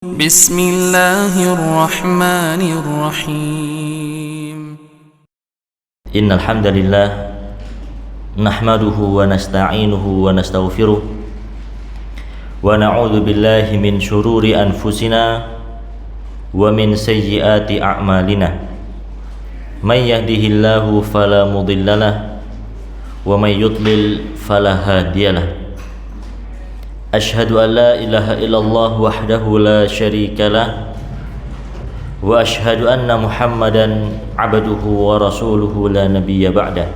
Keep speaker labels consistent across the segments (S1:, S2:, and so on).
S1: بسم الله الرحمن الرحيم
S2: إن الحمد لله نحمده ونستعينه ونستغفره ونعوذ بالله من شرور أنفسنا ومن سيئات أعمالنا من يهده الله فلا مضل له ومن يضلل فلا هادي له أشهد أن لا إله إلا الله وحده لا شريك له وأشهد أن محمدا عبده ورسوله لا نبي بعده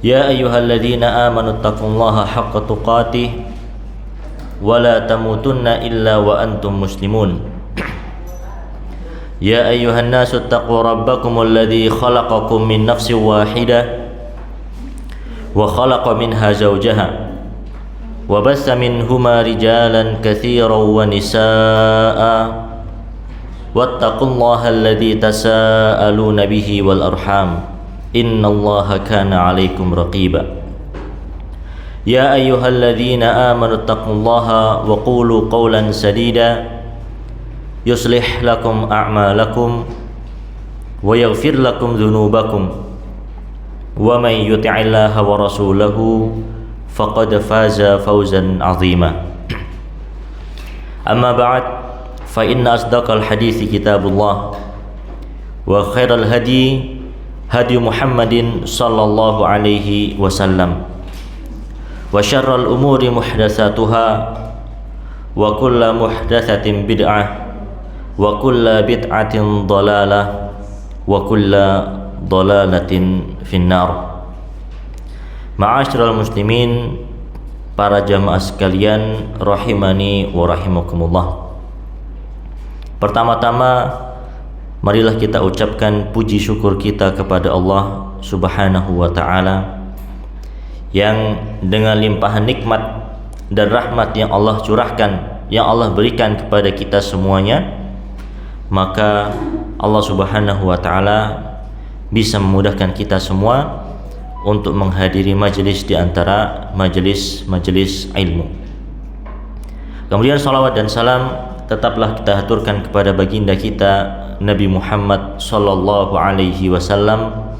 S2: يا أيها الذين آمنوا اتقوا الله حق تقاته ولا تموتن إلا وأنتم مسلمون يا أيها الناس اتقوا ربكم الذي خلقكم من نفس واحدة وخلق منها زوجها وبث منهما رجالا كثيرا ونساء واتقوا الله الذي تساءلون به والأرحام إن الله كان عليكم رقيبا يا أيها الذين آمنوا اتقوا الله وقولوا قولا سديدا يصلح لكم أعمالكم ويغفر لكم ذنوبكم ومن يطع الله ورسوله فقد فاز فوزا عظيما أما بعد فإن أصدق الحديث كتاب الله وخير الهدي هدي محمد صلى الله عليه وسلم وشر الأمور محدثاتها وكل محدثة بدعة وكل بدعة ضلالة وكل ضلالة في النار. Ma'asyiral muslimin, para jamaah sekalian rahimani wa rahimakumullah. Pertama-tama marilah kita ucapkan puji syukur kita kepada Allah Subhanahu wa taala yang dengan limpahan nikmat dan rahmat yang Allah curahkan, yang Allah berikan kepada kita semuanya, maka Allah Subhanahu wa taala bisa memudahkan kita semua untuk menghadiri majelis di antara majelis ilmu. Kemudian salawat dan salam tetaplah kita haturkan kepada baginda kita Nabi Muhammad sallallahu alaihi wasallam,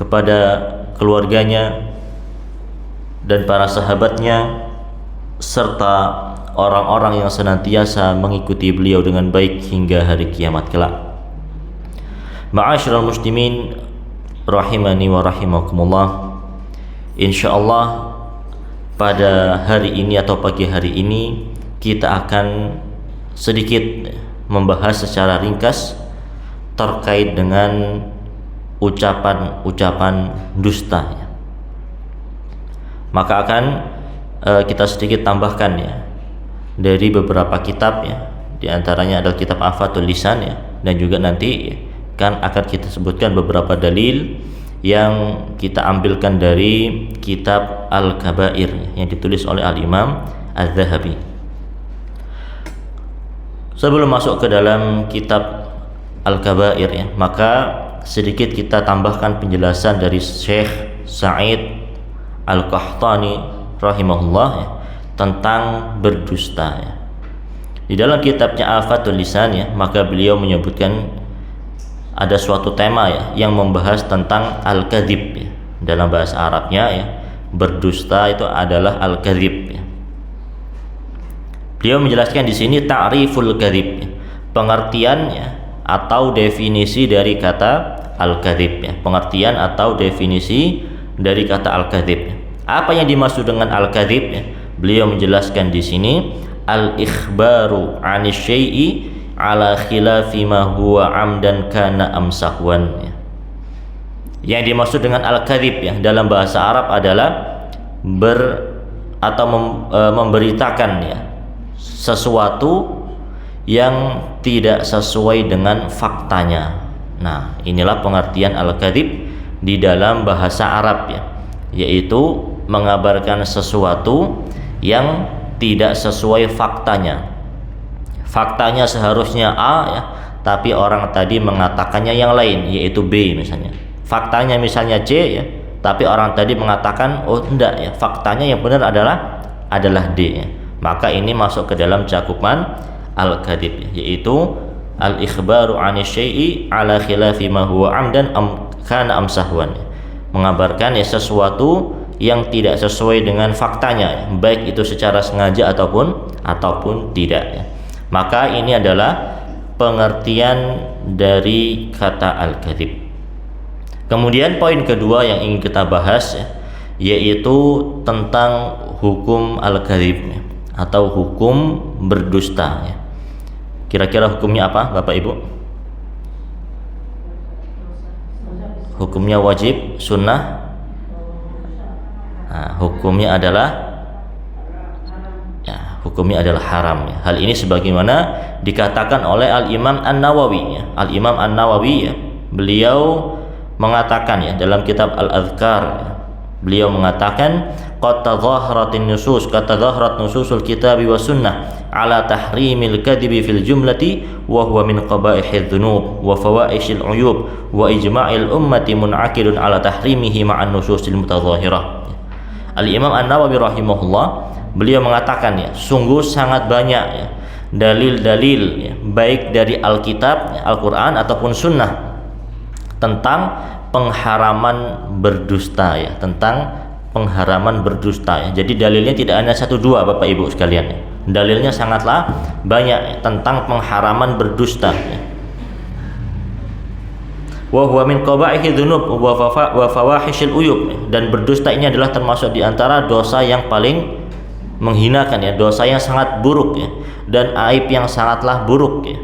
S2: kepada keluarganya dan para sahabatnya serta orang-orang yang senantiasa mengikuti beliau dengan baik hingga hari kiamat kelak. Ma'asyiral muslimin rahimani wa rahimakumullah. Insyaallah pada hari ini atau pagi hari ini kita akan sedikit membahas secara ringkas terkait dengan ucapan-ucapan dusta ya. Maka akan kita sedikit tambahkan ya dari beberapa kitab ya. Di antaranya adalah kitab Afatul Lisan ya, dan juga nanti kan akan kita sebutkan beberapa dalil yang kita ambilkan dari kitab Al-Kabair yang ditulis oleh Al-Imam Az-Zahabi. Sebelum masuk ke dalam kitab Al-Kabair ya, maka sedikit kita tambahkan penjelasan dari Syekh Sa'id Al-Qahtani rahimahullah ya, tentang berdusta ya. Di dalam kitabnya Afatul Lisan ya, maka beliau menyebutkan ada suatu tema ya yang membahas tentang al-kadzib ya. Dalam bahasa Arabnya ya, berdusta itu adalah al-kadzib ya. Beliau menjelaskan di sini ta'riful kadzib ya, pengertiannya atau definisi dari kata al-kadzib ya, pengertian atau definisi dari kata al-kadzib ya. Apa yang dimaksud dengan al-kadzib ya? Beliau menjelaskan di sini al-ikhbaru 'ani syai'i ala khilafi ma huwa amdan kana amsahwan ya. Yang dimaksud dengan al-kadzib ya dalam bahasa Arab adalah memberitakan ya sesuatu yang tidak sesuai dengan faktanya. Nah, inilah pengertian al-kadzib di dalam bahasa Arab ya, yaitu mengabarkan sesuatu yang tidak sesuai faktanya. Faktanya seharusnya A ya, tapi orang tadi mengatakannya yang lain, yaitu B misalnya. Faktanya misalnya C ya, tapi orang tadi mengatakan oh enggak ya, faktanya yang benar adalah D ya. Maka ini masuk ke dalam cakupan al-kadzib, yaitu al-ikhbaru 'ani syai'i ala khilafi ma huwa 'amdan am kana am sahwan, mengabarkan ya sesuatu yang tidak sesuai dengan faktanya, baik itu secara sengaja ataupun tidak ya. Maka ini adalah pengertian dari kata al-kadzib. Kemudian poin kedua yang ingin kita bahas ya, yaitu tentang hukum al-kadzib ya, atau hukum berdusta ya. Kira-kira hukumnya apa Bapak Ibu? Hukumnya wajib, sunnah? Nah, hukumnya adalah haram ya. Hal ini sebagaimana dikatakan oleh Al-Imam An-Nawawi ya. Al-Imam An-Nawawi ya, beliau mengatakan ya dalam kitab Al-Adhkar ya, beliau mengatakan qad tadhaharatin nusus nususul kitabi wa sunnah ala tahrimil kadhibi fil jumlati wa huwa min qaba'ihidz dzunub wa fawaishil uyub wa ijma'il ummati mun'aqidun ala tahrimihi ma'an nususil mutadhahirah. Al-Imam An-Nawawi rahimahullah, beliau mengatakan ya, sungguh sangat banyak ya dalil-dalil ya, baik dari Alkitab, Al-Quran ataupun sunnah tentang pengharaman berdusta ya, tentang pengharaman berdusta ya. Jadi dalilnya tidak hanya satu dua Bapak Ibu sekalian ya. Dalilnya sangatlah banyak ya, tentang pengharaman berdusta ya. Wa huwa min qaba'ihidz dzunub wa fawahishil uyub, dan berdusta ini adalah termasuk di antara dosa yang paling menghinakan ya, dosa yang sangat buruk ya, dan aib yang sangatlah buruk ya.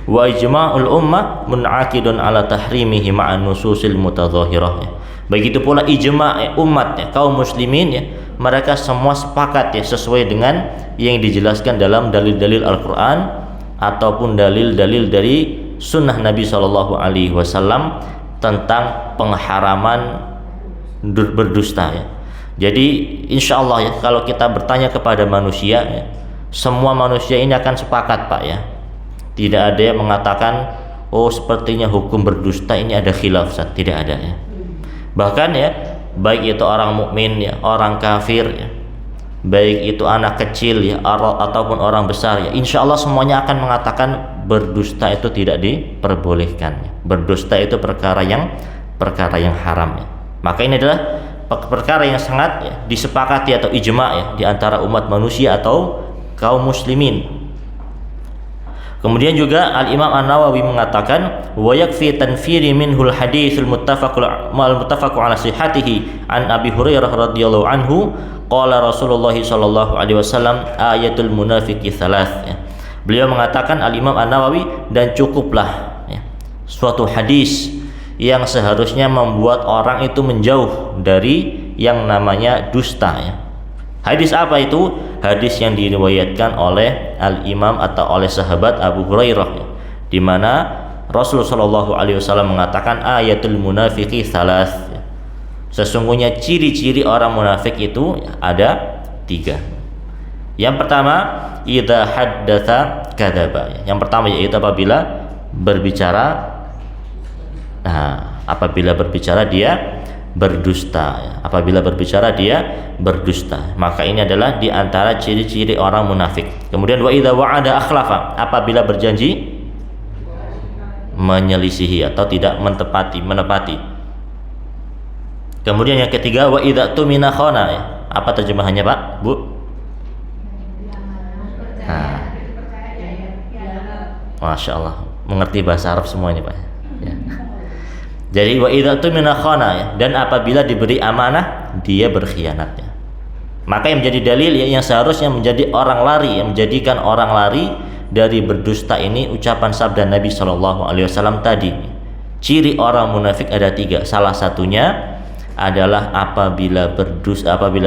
S2: Wa ijma'ul ummah mun'aqidun ala tahrimihi ma'an nususil mutadhahirah ya. Begitu pula ijma' umat ya, kaum muslimin ya, mereka semua sepakat ya sesuai dengan yang dijelaskan dalam dalil-dalil Al-Quran ataupun dalil-dalil dari sunnah Nabi SAW tentang pengharaman berdusta ya. Jadi insya Allah ya, kalau kita bertanya kepada manusia ya, semua manusia ini akan sepakat Pak ya. Tidak ada yang mengatakan oh sepertinya hukum berdusta ini ada khilaf, tidak ada ya. Bahkan ya, baik itu orang mukmin ya, orang kafir ya, baik itu anak kecil ya ataupun orang besar ya, insya Allah semuanya akan mengatakan berdusta itu tidak diperbolehkan ya. Berdusta itu perkara yang haram ya. Maka ini adalah perkara yang sangat ya, disepakati atau ijma' ya di antara umat manusia atau kaum muslimin. Kemudian juga Al-Imam An-Nawawi mengatakan wa yakfi tanfiri minhul haditsul muttafaqu ala sihhatihi an Abi Hurairah radhiyallahu anhu qala Rasulullah sallallahu alaihi wasallam ayatul munafiqi thalath ya. Beliau mengatakan Al-Imam An-Nawawi, dan cukuplah ya, suatu hadis yang seharusnya membuat orang itu menjauh dari yang namanya dusta ya. Hadis apa itu? Hadis yang diriwayatkan oleh Al-Imam atau oleh sahabat Abu Hurairah ya, di mana Rasulullah sallallahu alaihi wasallam mengatakan ayatul munafiqi thalath ya. Sesungguhnya ciri-ciri orang munafik itu ada 3. Yang pertama, idza haddatsa kadzaba ya. Yang pertama yaitu apabila berbicara dia berdusta ya. Apabila berbicara dia berdusta, maka ini adalah di antara ciri-ciri orang munafik. Kemudian wa idza wa'ada akhlafa, apabila berjanji menyelisihi atau tidak menepati. Kemudian yang ketiga wa idza tumina khana ya. Apa terjemahannya Pak, Bu? Masya Allah, mengerti bahasa Arab semua ini Pak ya. Jadi wa idza tumina khana ya, dan apabila diberi amanah dia berkhianat ya. Maka yang menjadi dalil ya, yang seharusnya menjadi orang lari, yang menjadikan orang lari dari berdusta ini ucapan sabda Nabi SAW tadi. Ciri orang munafik ada 3. Salah satunya adalah apabila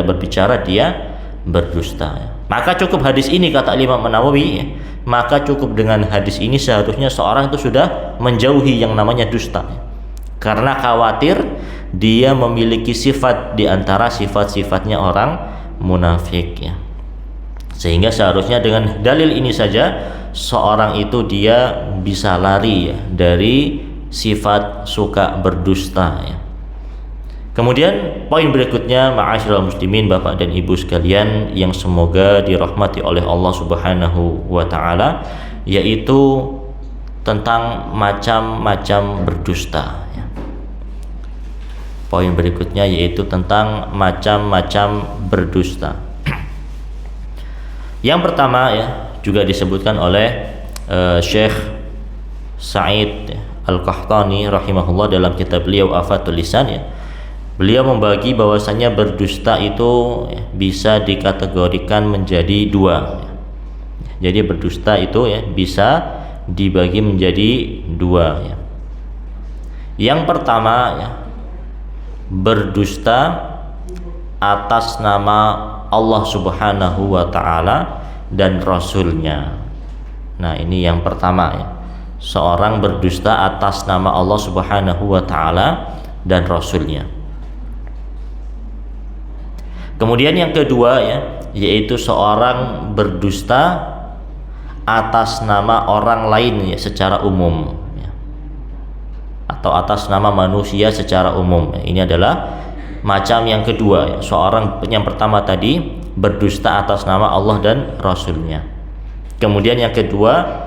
S2: berbicara dia berdusta ya. Maka cukup hadis ini kata Imam An-Nawawi ya, maka cukup dengan hadis ini seharusnya seorang itu sudah menjauhi yang namanya dusta ya. Karena khawatir dia memiliki sifat di antara sifat-sifatnya orang munafik ya. Sehingga seharusnya dengan dalil ini saja seorang itu dia bisa lari ya dari sifat suka berdusta ya. Kemudian poin berikutnya, ma'asyiral muslimin, Bapak dan Ibu sekalian yang semoga dirahmati oleh Allah Subhanahu wa taala, yaitu tentang macam-macam berdusta ya. Poin berikutnya yaitu tentang macam-macam berdusta. Yang pertama ya, juga disebutkan oleh Syekh Sa'id Al-Qahtani rahimahullah dalam kitab beliau Afatul Lisan ya. Beliau membagi bahwasanya berdusta itu ya, bisa dikategorikan menjadi dua. Jadi berdusta itu ya bisa dibagi menjadi dua ya. Yang pertama ya, berdusta atas nama Allah Subhanahu wa taala dan Rasulnya. Nah, ini yang pertama ya. Seorang berdusta atas nama Allah Subhanahu wa taala dan Rasulnya. Kemudian yang kedua ya, yaitu seorang berdusta atas nama orang lain ya, secara umum ya. Atau atas nama manusia secara umum ya. Ini adalah macam yang kedua ya. Seorang yang pertama tadi berdusta atas nama Allah dan Rasulnya. Kemudian yang kedua,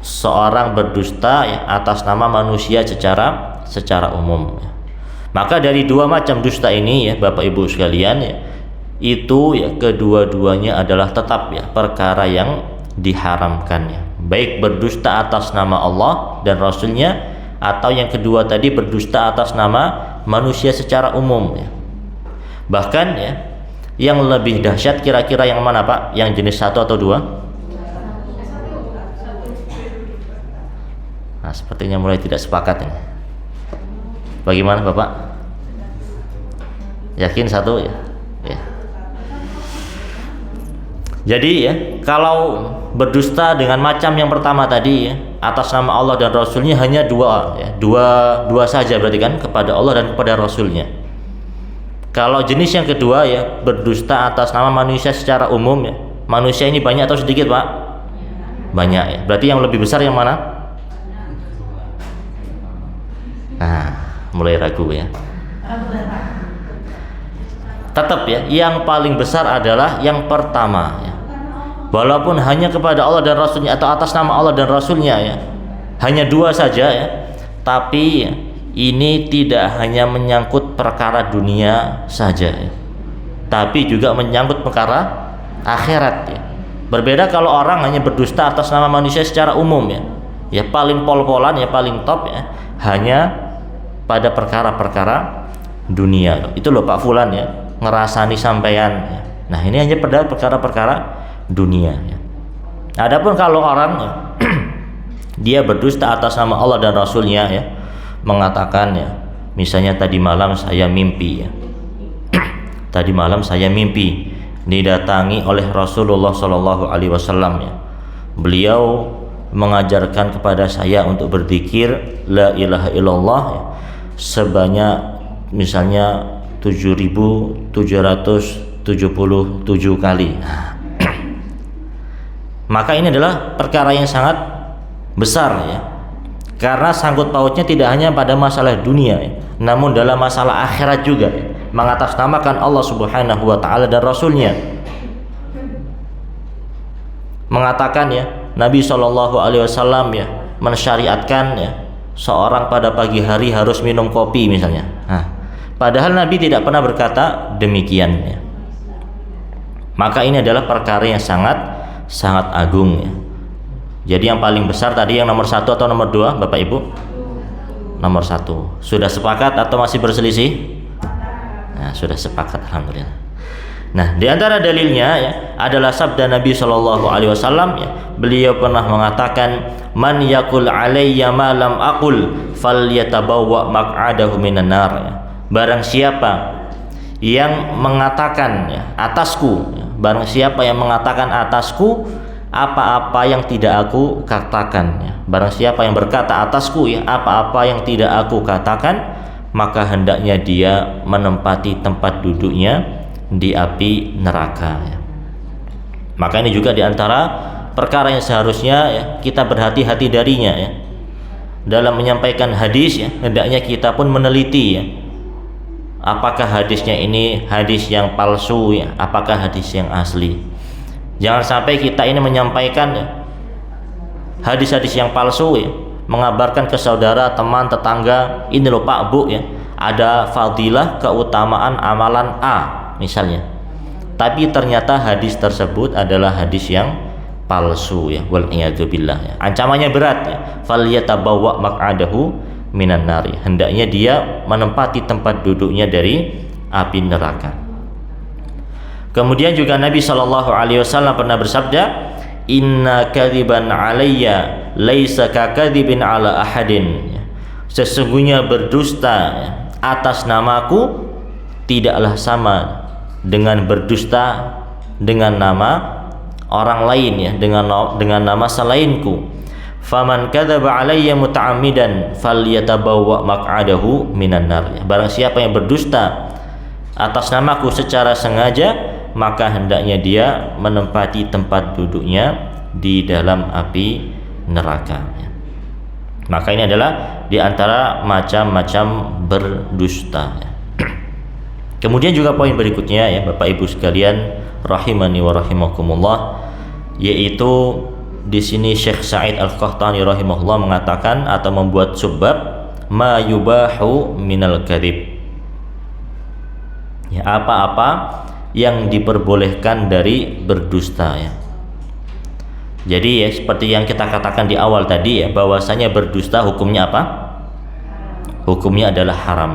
S2: seorang berdusta ya, atas nama manusia secara umum ya. Maka dari dua macam dusta ini ya Bapak Ibu sekalian ya, itu ya kedua-duanya adalah tetap ya perkara yang diharamkan ya. Baik berdusta atas nama Allah dan Rasulnya, atau yang kedua tadi berdusta atas nama manusia secara umum ya. Bahkan ya, yang lebih dahsyat kira-kira yang mana Pak? Yang jenis satu atau dua? Nah, sepertinya mulai tidak sepakat ini. Bagaimana Bapak? Yakin satu ya? Ya. Jadi ya, kalau berdusta dengan macam yang pertama tadi ya, atas nama Allah dan Rasulnya hanya dua ya, dua saja berarti kan, kepada Allah dan kepada Rasulnya. Kalau jenis yang kedua ya, berdusta atas nama manusia secara umum ya. Manusia ini banyak atau sedikit Pak? Banyak ya. Berarti yang lebih besar yang mana? Nah, mulai ragu ya. Tetap ya, yang paling besar adalah yang pertama ya. Walaupun hanya kepada Allah dan Rasulnya atau atas nama Allah dan Rasulnya ya, hanya dua saja ya, tapi ini tidak hanya menyangkut perkara dunia saja ya, tapi juga menyangkut perkara akhirat ya. Berbeda kalau orang hanya berdusta atas nama manusia secara umum ya, ya paling pol-polan ya, paling top ya, hanya pada perkara-perkara dunia. Itu loh Pak Fulan ya, ngerasani sampean ya. Nah, ini hanya pada perkara-perkara dunia ya. Adapun kalau orang ya, dia berdusta atas nama Allah dan Rasulnya ya, mengatakan ya, misalnya tadi malam saya mimpi ya. Tadi malam saya mimpi didatangi oleh Rasulullah Shallallahu Alaihi Wasallam ya. Beliau mengajarkan kepada saya untuk berzikir la ilaha illallah ya, sebanyak misalnya 7.777 kali. Maka ini adalah perkara yang sangat besar ya, karena sangkut pautnya tidak hanya pada masalah dunia ya, namun dalam masalah akhirat juga ya, mengatasnamakan Allah Subhanahu wa taala dan Rasulnya. Mengatakan ya, Nabi Shallallahu Alaihi Wasallam ya mensyariatkan ya, seorang pada pagi hari harus minum kopi misalnya. Padahal Nabi tidak pernah berkata demikian ya. Maka ini adalah perkara yang sangat agung ya. Jadi yang paling besar tadi yang nomor satu atau nomor dua Bapak Ibu? Nomor satu. Sudah sepakat atau masih berselisih? Nah, sudah sepakat, alhamdulillah. Nah, di antara dalilnya ya adalah sabda Nabi Shallallahu Alaihi Wasallam ya. Beliau pernah mengatakan, man yaqul alayya ma lam aqul falyatabawwa maq'adahu minan nar ya. Barang siapa yang mengatakan ya, atasku ya, barang siapa yang mengatakan atasku apa-apa yang tidak aku katakan ya. Barang siapa yang berkata atasku ya, apa-apa yang tidak aku katakan, maka hendaknya dia menempati tempat duduknya di api neraka ya. Maka ini juga diantara perkara yang seharusnya ya, kita berhati-hati darinya ya. Dalam menyampaikan hadis ya, hendaknya kita pun meneliti ya, apakah hadisnya ini hadis yang palsu ya, apakah hadis yang asli. Jangan sampai kita ini menyampaikan hadis-hadis yang palsu ya, mengabarkan ke saudara, teman, tetangga, ini loh Pak Bu ya, ada fadilah keutamaan amalan A misalnya, tapi ternyata hadis tersebut adalah hadis yang palsu ya, wal iyadu billah ya. Ancamannya berat ya, falyatabawwa maq'adahu minan nari, hendaknya dia menempati tempat duduknya dari api neraka. Kemudian juga Nabi SAW pernah bersabda, inna kadziban alayya laisa kakadzibin ala ahadin, sesungguhnya berdusta atas namaku tidaklah sama dengan berdusta dengan nama orang lain ya, dengan nama selainku. Faman kadzaba alayya muta'ammidan falyatabawwa maq'adahu minan nar, barang siapa yang berdusta atas namaku secara sengaja, maka hendaknya dia menempati tempat duduknya di dalam api neraka. Maka ini adalah di antara macam-macam berdusta. Kemudian juga poin berikutnya ya Bapak Ibu sekalian rahimani wa rahimakumullah, yaitu di sini Syekh Sa'id Al-Qahtani rahimahullah mengatakan atau membuat subbab ma yubahu minal kadzib, ya, apa-apa yang diperbolehkan dari berdusta ya. Jadi ya seperti yang kita katakan di awal tadi ya, bahwasanya berdusta hukumnya apa? Hukumnya adalah haram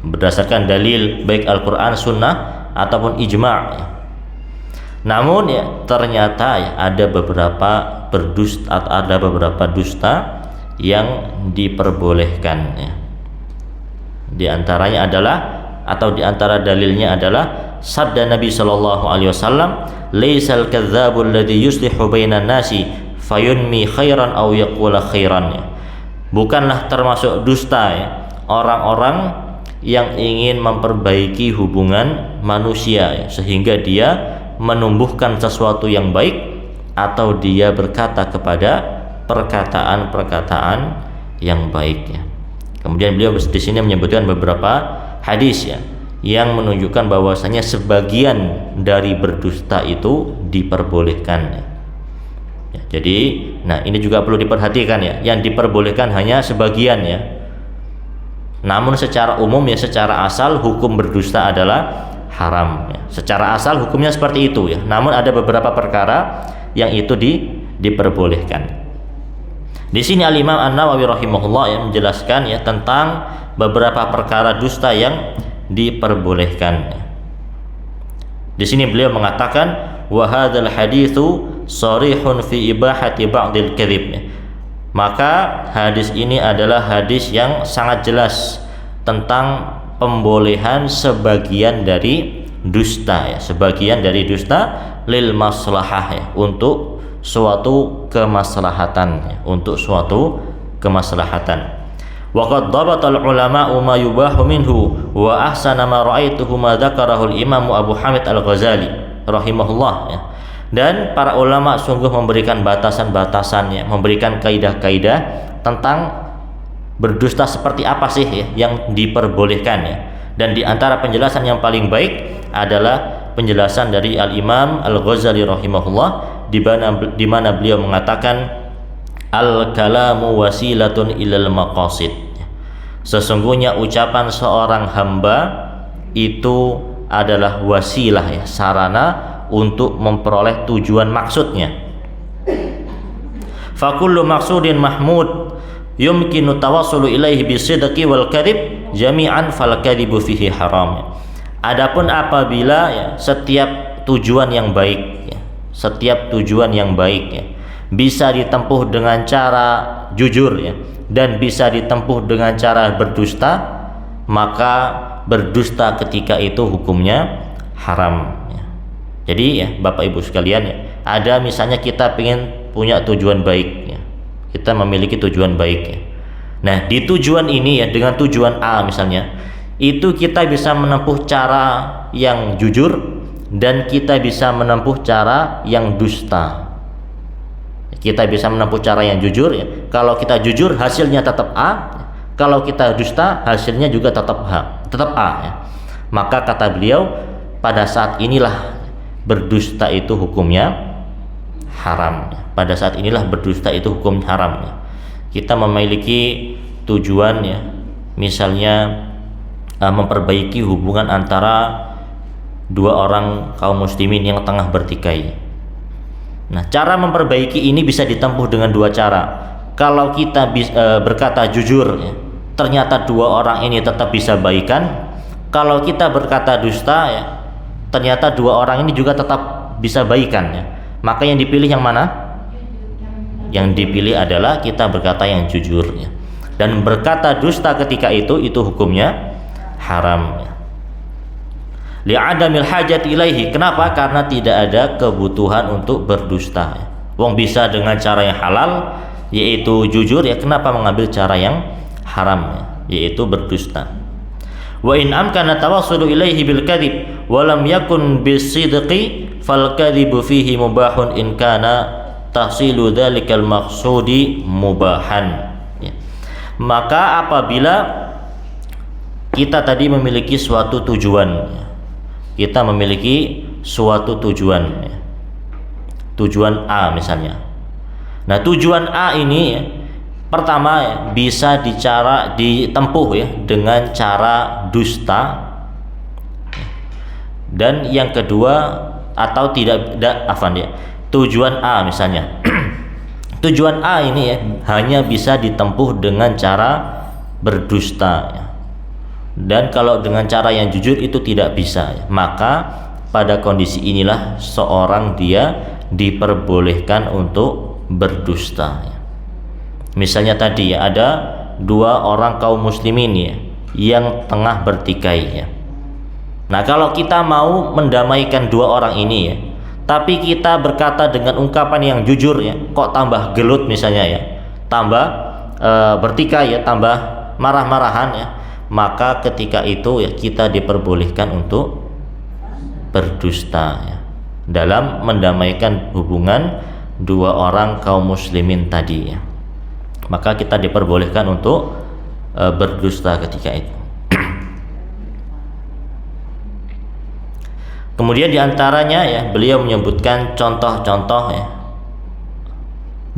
S2: berdasarkan dalil baik Al-Qur'an, Sunnah ataupun ijma' ya. Namun ya ternyata ya ada beberapa berdusta, ada beberapa dusta yang diperbolehkan ya. Di antaranya adalah, atau di antara dalilnya adalah sabda Nabi sallallahu alaihi wasallam, laisal kadzdzabul ladzi yuslihu bainan nasi fayunmi khairan aw yaqula khairan ya. Bukanlah termasuk dusta ya orang-orang yang ingin memperbaiki hubungan manusia ya, sehingga dia menumbuhkan sesuatu yang baik atau dia berkata kepada perkataan-perkataan yang baik ya. Kemudian beliau di sini menyebutkan beberapa hadis ya yang menunjukkan bahwasanya sebagian dari berdusta itu diperbolehkan ya. Jadi nah ini juga perlu diperhatikan ya, yang diperbolehkan hanya sebagian ya. Namun secara umum ya, secara asal hukum berdusta adalah haram ya. Secara asal hukumnya seperti itu ya. Namun ada beberapa perkara yang itu diperbolehkan. Di sini Al-Imam An-Nawawi rahimahullah yang menjelaskan ya tentang beberapa perkara dusta yang diperbolehkan. Di sini beliau mengatakan wa hadzal haditsu sharihun fi ibahati ba'dil kadzib. Maka hadis ini adalah hadis yang sangat jelas tentang pembolehan sebagian dari dusta ya, sebagian dari dusta lil maslahah ya, untuk suatu kemaslahatan ya, untuk suatu kemaslahatan. Wa qad dhabatal ulama'u ma yubahu minhu wa ahsana ma ra'aituhu ma dzakarahu al-Imam Abu Hamid Al-Ghazali rahimahullah ya. Dan para ulama sungguh memberikan batasan-batasannya, memberikan kaidah-kaidah tentang berdusta seperti apa sih ya yang diperbolehkan ya. Dan di antara penjelasan yang paling baik adalah penjelasan dari Al-Imam Al-Ghazali rahimahullah di mana beliau mengatakan al-kalamu wasilatun ilal maqasid. Sesungguhnya ucapan seorang hamba itu adalah wasilah ya, sarana untuk memperoleh tujuan maksudnya. Fakullu maqsudin mahmud yumkinu tawassulu ilaihi bisidqi wal kadhib jami'an fal kadhibu fihi haram. Adapun apabila ya, setiap tujuan yang baik ya, setiap tujuan yang baik ya, bisa ditempuh dengan cara jujur ya, dan bisa ditempuh dengan cara berdusta, maka berdusta ketika itu hukumnya haram ya. Jadi ya Bapak Ibu sekalian ya, ada misalnya kita ingin punya tujuan baik ya, kita memiliki tujuan baik ya. Nah di tujuan ini ya, dengan tujuan A misalnya, itu kita bisa menempuh cara yang jujur dan kita bisa menempuh cara yang dusta. Kita bisa menempuh cara yang jujur ya. Kalau kita jujur hasilnya tetap A, kalau kita dusta hasilnya juga tetap A ya. Maka kata beliau, pada saat inilah berdusta itu hukumnya haram. Pada saat inilah berdusta itu hukum haram. Kita memiliki tujuan ya, misalnya memperbaiki hubungan antara dua orang kaum muslimin yang tengah bertikai. Nah, cara memperbaiki ini bisa ditempuh dengan dua cara. Kalau kita berkata jujur ya, ternyata dua orang ini tetap bisa baikan. Kalau kita berkata dusta ya, ternyata dua orang ini juga tetap bisa baikan ya. Maka yang dipilih yang mana? Yang dipilih adalah kita berkata yang jujur ya. Dan berkata dusta ketika itu hukumnya haram ya. Li'adamil hajat ilaihi. Kenapa? Karena tidak ada kebutuhan untuk berdusta ya. Wong bisa dengan cara yang halal, yaitu jujur ya, kenapa mengambil cara yang haram ya, yaitu berdusta. Wa in amkana tawassulu ilaihi bil kadhib wa lam yakun bisidqi fal kadhibu fihi mubahun in kana tahsilu dzalikal maqsudi mubahan ya. Maka apabila kita tadi memiliki suatu tujuan ya, kita memiliki suatu tujuan ya, tujuan A misalnya. Nah, tujuan A ini ya, pertama ya, bisa ditempuh ya dengan cara dusta. Dan yang kedua, atau tidak ya, tujuan A misalnya. Tujuan A ini ya, hanya bisa ditempuh dengan cara berdusta ya. Dan kalau dengan cara yang jujur itu tidak bisa ya. Maka pada kondisi inilah seorang dia diperbolehkan untuk berdusta ya. Misalnya tadi ya, ada dua orang kaum muslimin ya yang tengah bertikai ya. Nah, kalau kita mau mendamaikan dua orang ini ya, tapi kita berkata dengan ungkapan yang jujur ya, kok tambah gelut misalnya ya, tambah bertikai ya, tambah marah-marahan ya, maka ketika itu ya kita diperbolehkan untuk berdusta ya, dalam mendamaikan hubungan dua orang kaum muslimin tadi ya. Maka kita diperbolehkan untuk berdusta ketika itu. Kemudian diantaranya ya, beliau menyebutkan contoh-contoh ya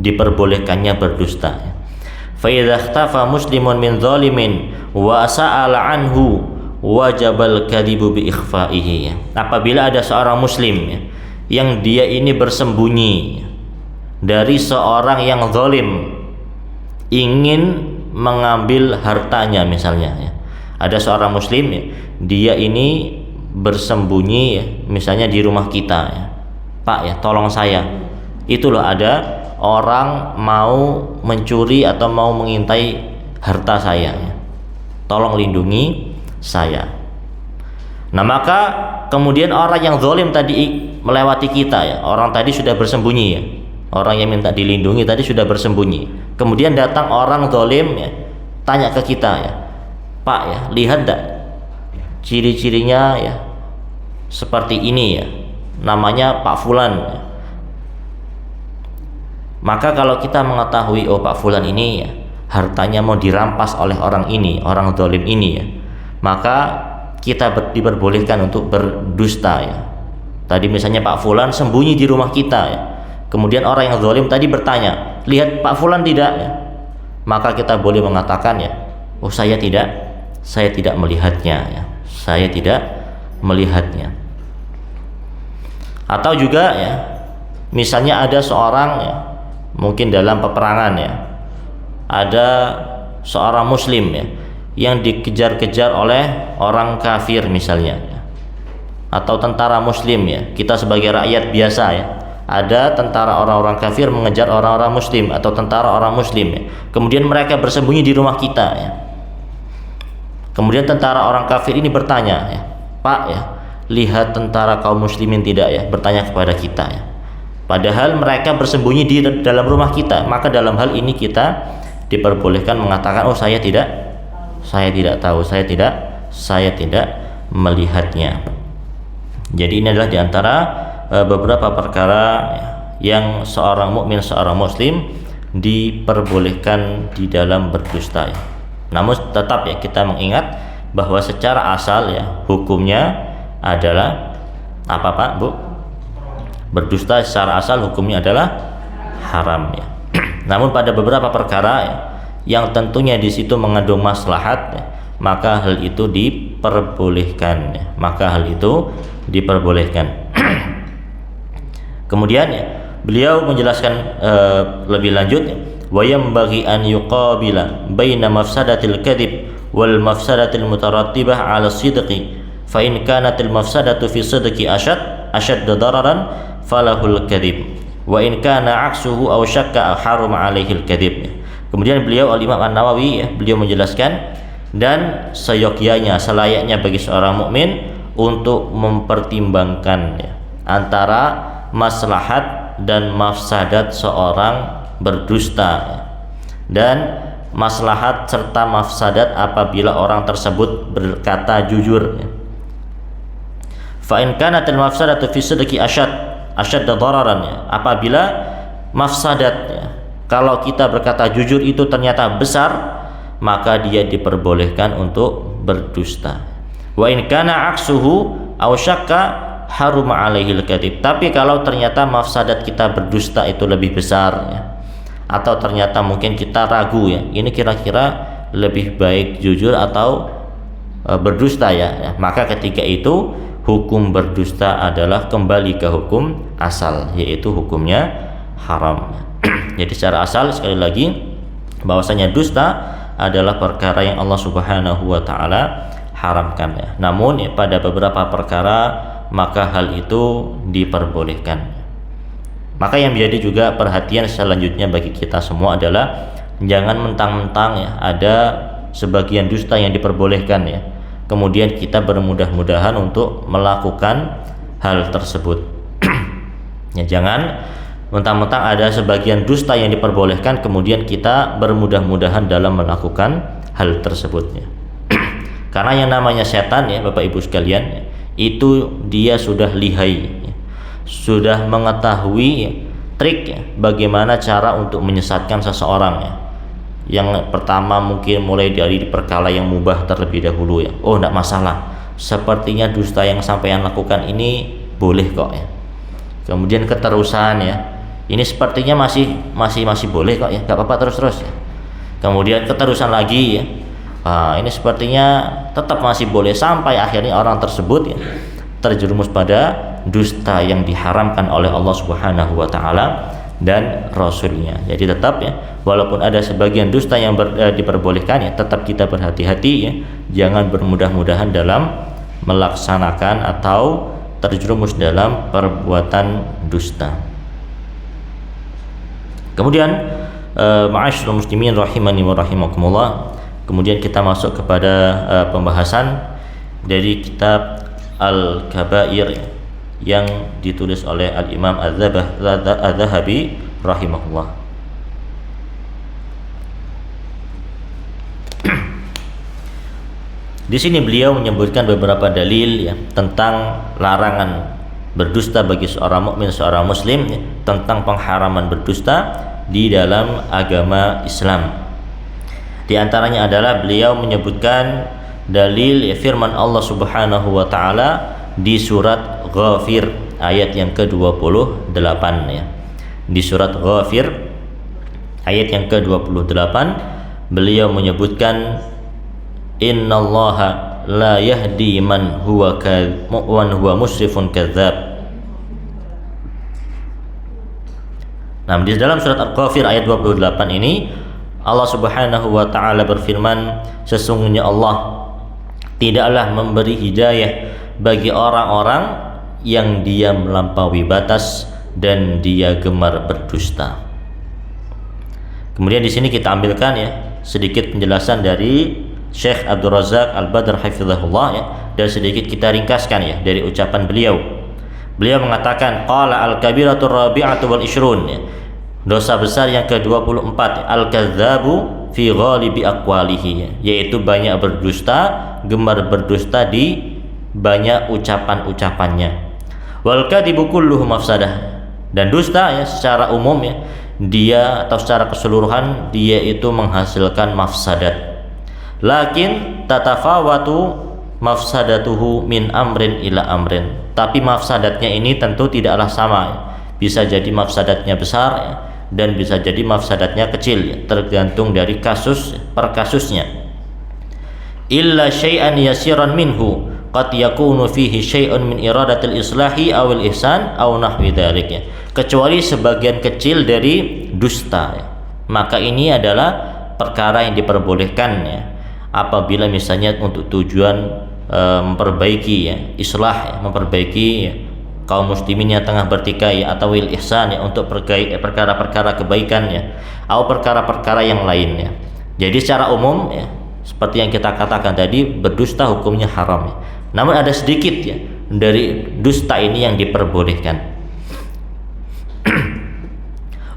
S2: diperbolehkannya berdusta ya. Fa idza ikhtafa muslimun min zalimin wa sa'ala anhu wajibal kadhibu bi ikhfaihi ya. Apabila ada seorang muslim ya, yang dia ini bersembunyi dari seorang yang zalim, ingin mengambil hartanya misalnya ya. Ada seorang muslim ya, dia ini bersembunyi ya, misalnya di rumah kita ya. Pak ya, tolong saya. Itu loh, ada orang mau mencuri atau mau mengintai harta saya ya. Tolong lindungi saya. Nah, maka kemudian orang yang zalim tadi melewati kita ya. Orang tadi sudah bersembunyi ya. Orang yang minta dilindungi tadi sudah bersembunyi. Kemudian datang orang zalim ya, tanya ke kita ya, Pak ya, lihat enggak ciri-cirinya ya seperti ini ya, namanya Pak Fulan ya. Maka kalau kita mengetahui, oh Pak Fulan ini ya, hartanya mau dirampas oleh orang ini, orang zalim ini ya, maka kita diperbolehkan untuk berdusta ya. Tadi misalnya Pak Fulan sembunyi di rumah kita ya. Kemudian orang yang zalim tadi bertanya, lihat Pak Fulan tidak ya? Maka kita boleh mengatakan ya, oh saya tidak melihatnya ya, saya tidak melihatnya. Atau juga ya, misalnya ada seorang ya, mungkin dalam peperangan ya, ada seorang muslim ya yang dikejar-kejar oleh orang kafir misalnya ya, atau tentara muslim ya, kita sebagai rakyat biasa ya, ada tentara orang-orang kafir mengejar orang-orang muslim atau tentara orang muslim ya. Kemudian mereka bersembunyi di rumah kita ya. Kemudian tentara orang kafir ini bertanya ya, Pak ya, lihat tentara kaum muslimin tidak ya, bertanya kepada kita ya. Padahal mereka bersembunyi di dalam rumah kita. Maka dalam hal ini kita diperbolehkan mengatakan, oh saya tidak tahu, saya tidak melihatnya. Jadi ini adalah diantara beberapa perkara yang seorang mukmin, seorang muslim diperbolehkan di dalam berdusta ya. Namun tetap ya, kita mengingat bahwa secara asal ya hukumnya adalah apa Pak Bu? Berdusta secara asal hukumnya adalah haram ya. Namun pada beberapa perkara ya, yang tentunya di situ mengandung maslahat ya, maka hal itu diperbolehkan ya. Kemudian ya, beliau menjelaskan lebih lanjut ya, wa yanbaghi an yuqabila baina mafsadatil kadhib wal mafsadatil mutarattibah 'ala sidqi fa in kanatil mafsadatu fi sidqi ashad dararan falahul kadhib wa in kana 'aksuhu aw syakka harum 'alaihi al kadhib. Kemudian beliau Al-Imam An-Nawawi ya, beliau menjelaskan, dan seyogyanya selayaknya bagi seorang mukmin untuk mempertimbangkan ya, antara maslahat dan mafsadat seorang berdusta ya, dan maslahat serta mafsadat apabila orang tersebut berkata jujur ya. Fa in kanatil mafsadatu fi sidqi ashad dararan ya, apabila mafsadat ya, kalau kita berkata jujur itu ternyata besar, maka dia diperbolehkan untuk berdusta. Wa in kana aksuhu aw syakka harum 'alaihi al-kadhib. Tapi kalau ternyata mafsadat kita berdusta itu lebih besar ya, atau ternyata mungkin kita ragu ya, ini kira-kira lebih baik jujur atau berdusta ya, maka ketika itu hukum berdusta adalah kembali ke hukum asal, yaitu hukumnya haram. Jadi secara asal sekali lagi bahwasanya dusta adalah perkara yang Allah Subhanahu wa taala haramkan ya. Namun ya, pada beberapa perkara maka hal itu diperbolehkan. Maka yang menjadi juga perhatian selanjutnya bagi kita semua adalah jangan mentang-mentang ya ada sebagian dusta yang diperbolehkan ya, kemudian kita bermudah-mudahan untuk melakukan hal tersebut. Ya, jangan mentang-mentang ada sebagian dusta yang diperbolehkan kemudian kita bermudah-mudahan dalam melakukan hal tersebutnya. Karena yang namanya setan ya Bapak Ibu sekalian ya, itu dia sudah lihai ya, sudah mengetahui ya, trik ya, bagaimana cara untuk menyesatkan seseorang ya. Yang pertama mungkin mulai dari perkara yang mubah terlebih dahulu ya. Oh, enggak masalah, sepertinya dusta yang sampean lakukan ini boleh kok ya. Kemudian keterusan ya, ini sepertinya masih boleh kok ya, nggak apa-apa terus ya. Kemudian keterusan lagi ya, ini sepertinya tetap masih boleh, sampai akhirnya orang tersebut ya terjerumus pada dusta yang diharamkan oleh Allah Subhanahu wa taala dan Rasulnya. Jadi tetap ya, walaupun ada sebagian dusta yang diperbolehkan ya, tetap kita berhati-hati ya, jangan bermudah-mudahan dalam melaksanakan atau terjerumus dalam perbuatan dusta. Kemudian ma'asyiral muslimin rahimani wa rahimakumullah, kemudian kita masuk kepada pembahasan dari kitab Al-Kabair yang ditulis oleh Al-Imam Az-Zahabi rahimahullah. Di sini beliau menyebutkan beberapa dalil ya, tentang larangan berdusta bagi seorang mukmin, seorang muslim ya, tentang pengharaman berdusta di dalam agama Islam. Di antaranya adalah beliau menyebutkan dalil ya, firman Allah Subhanahu wa taala di surat Ghafir ayat yang ke-28 ya. Di surat Ghafir ayat yang ke-28 beliau menyebutkan innallaha la yahdi man huwa musrifun kadzdzab. Nah, di dalam surat Al-Ghafir ayat 28 ini Allah Subhanahu wa taala berfirman, sesungguhnya Allah tidaklah memberi hidayah bagi orang-orang yang dia melampaui batas dan dia gemar berdusta. Kemudian di sini kita ambilkan ya sedikit penjelasan dari Syekh Abdul Razak Al-Badr hafizahullah ya, dan sedikit kita ringkaskan ya dari ucapan beliau. Beliau mengatakan qala al-kabiratu rabi'atu wal ishrun ya, dosa besar yang ke-24 al-kadzabu fi ghalibi aqwalihi ya, yaitu banyak berdusta, gemar berdusta di banyak ucapan-ucapannya. Wal kadzibu kulluhu mafsadah, dan dusta ya secara umum ya dia atau secara keseluruhan dia itu menghasilkan mafsadat. Lakin tatafawatu mafsadatuhu min amrin ila amrin. Tapi mafsadatnya ini tentu tidaklah sama ya. Bisa jadi mafsadatnya besar ya, dan bisa jadi mafsadatnya kecil ya, tergantung dari kasus per kasusnya. Illa syai'an yasiran minhu qad yakunu fihi syai'un min iradatil islahi awil ihsan aw nahwi dzalik ya. Kecuali sebagian kecil dari dusta ya. Maka ini adalah perkara yang diperbolehkan ya, apabila misalnya untuk tujuan memperbaiki ya, islah ya, memperbaiki ya, kaum muslimin yang tengah bertikai, atau wil ihsan ya, untuk perkara-perkara kebaikan ya, atau perkara-perkara yang lainnya. Jadi secara umum ya, seperti yang kita katakan tadi, berdusta hukumnya haram ya. Namun ada sedikit ya dari dusta ini yang diperbolehkan.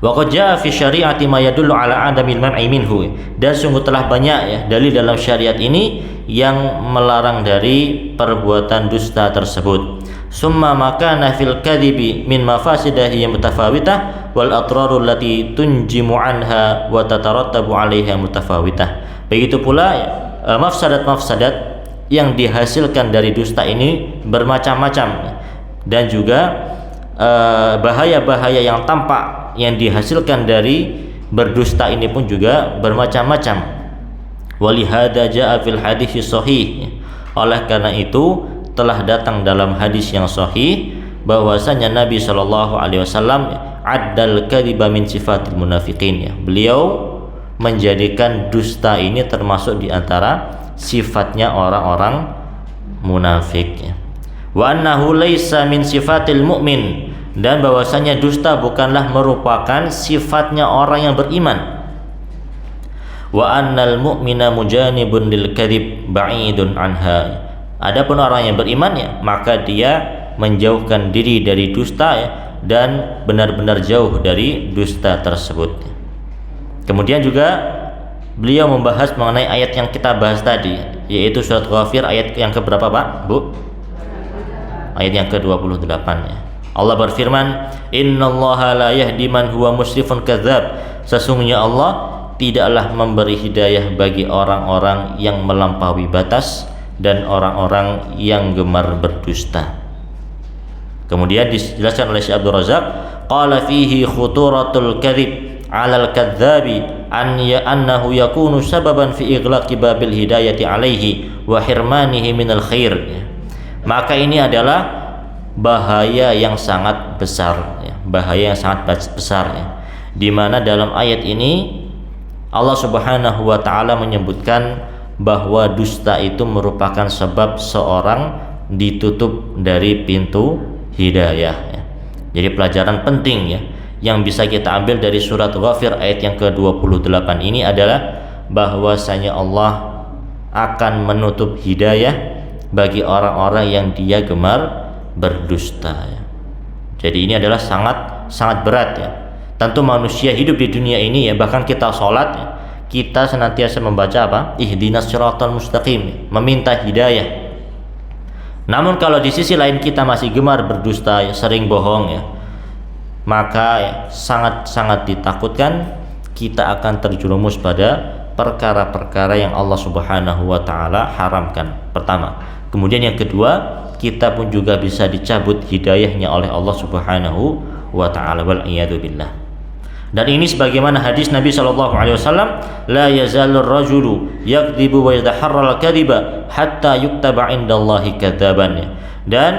S2: Wa qad jaa fi syari'ati ma yadullu ala adamil man'i minhu. Dan sungguh telah banyak ya dalil dalam syariat ini yang melarang dari perbuatan dusta tersebut. Summa makana fil kadhibi min mafasidahi mutafawitah wal atraru allati tunjimu anha wa tatarattabu 'alaiha mutafawitah. Begitu pula ya, mafsadat-mafsadat yang dihasilkan dari dusta ini bermacam-macam ya. Dan juga bahaya-bahaya yang tampak yang dihasilkan dari berdusta ini pun juga bermacam-macam. Walihada jaa fil hadits sahih. Oleh karena itu telah datang dalam hadis yang sahih bahwasanya Nabi sallallahu alaihi wasallam addal kadhiba min sifatil munafiqin ya. Beliau menjadikan dusta ini termasuk di antara sifatnya orang-orang munafik ya. Wa annahu laisa min sifatil mu'min, dan bahwasanya dusta bukanlah merupakan sifatnya orang yang beriman. Wa annal mu'mina mujanibun lil kadhib ba'idun anha. Adapun orang yang beriman ya, maka dia menjauhkan diri dari dusta ya, dan benar-benar jauh dari dusta tersebut. Kemudian juga beliau membahas mengenai ayat yang kita bahas tadi, yaitu surat Ghafir ayat yang keberapa Pak? Bu? Ayat yang ke-28 ya. Allah berfirman, innallaha la yahdi man huwa musrifun kadzdzab. Sesungguhnya Allah tidaklah memberi hidayah bagi orang-orang yang melampaui batas dan orang-orang yang gemar berdusta. Kemudian dijelaskan oleh Syekh Abdul Razak, qala fihi khuturatul kadzib 'alal kadzdzabi annahu yakunu sababan fi ighlaqi babil hidayati 'alaihi wa hirmanihi minal khair. Maka ini adalah bahaya yang sangat besar ya, bahaya yang sangat besar ya, di mana dalam ayat ini Allah Subhanahu wa taala menyebutkan bahwa dusta itu merupakan sebab seorang ditutup dari pintu hidayah ya. Jadi pelajaran penting ya yang bisa kita ambil dari surat Ghafir ayat yang ke-28 ini adalah bahwasanya Allah akan menutup hidayah bagi orang-orang yang dia gemar berdusta ya. Jadi ini adalah sangat berat ya. Tentu manusia hidup di dunia ini ya, bahkan kita sholat ya, kita senantiasa membaca apa? Ihdinas siratal mustaqim, meminta hidayah. Namun kalau di sisi lain kita masih gemar berdusta ya, sering bohong ya, maka ya, sangat ditakutkan kita akan terjerumus pada perkara-perkara yang Allah Subhanahu wa taala haramkan. Pertama. Kemudian yang kedua, kita pun juga bisa dicabut hidayahnya oleh Allah Subhanahu wa taala, wal iyadu billah. Dan ini sebagaimana hadis Nabi sallallahu alaihi wasallam, la yazalur rajulu yakdzibu wa yataharral kadhiba hatta yuktaba indallahi kadzaban. Dan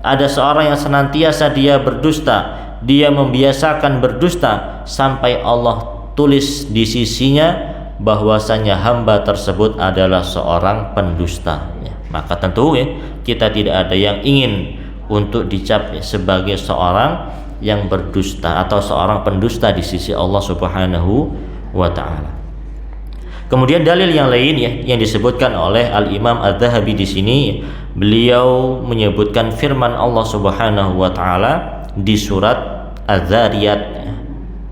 S2: ada seorang yang senantiasa dia berdusta, dia membiasakan berdusta sampai Allah tulis di sisinya bahwasanya hamba tersebut adalah seorang pendusta. Maka tentu ya, kita tidak ada yang ingin untuk dicap ya, sebagai seorang yang berdusta atau seorang pendusta di sisi Allah Subhanahu wa taala. Kemudian dalil yang lain ya yang disebutkan oleh Al-Imam Adz-Dzahabi di sini, beliau menyebutkan firman Allah Subhanahu wa taala di surat Az-Zariyat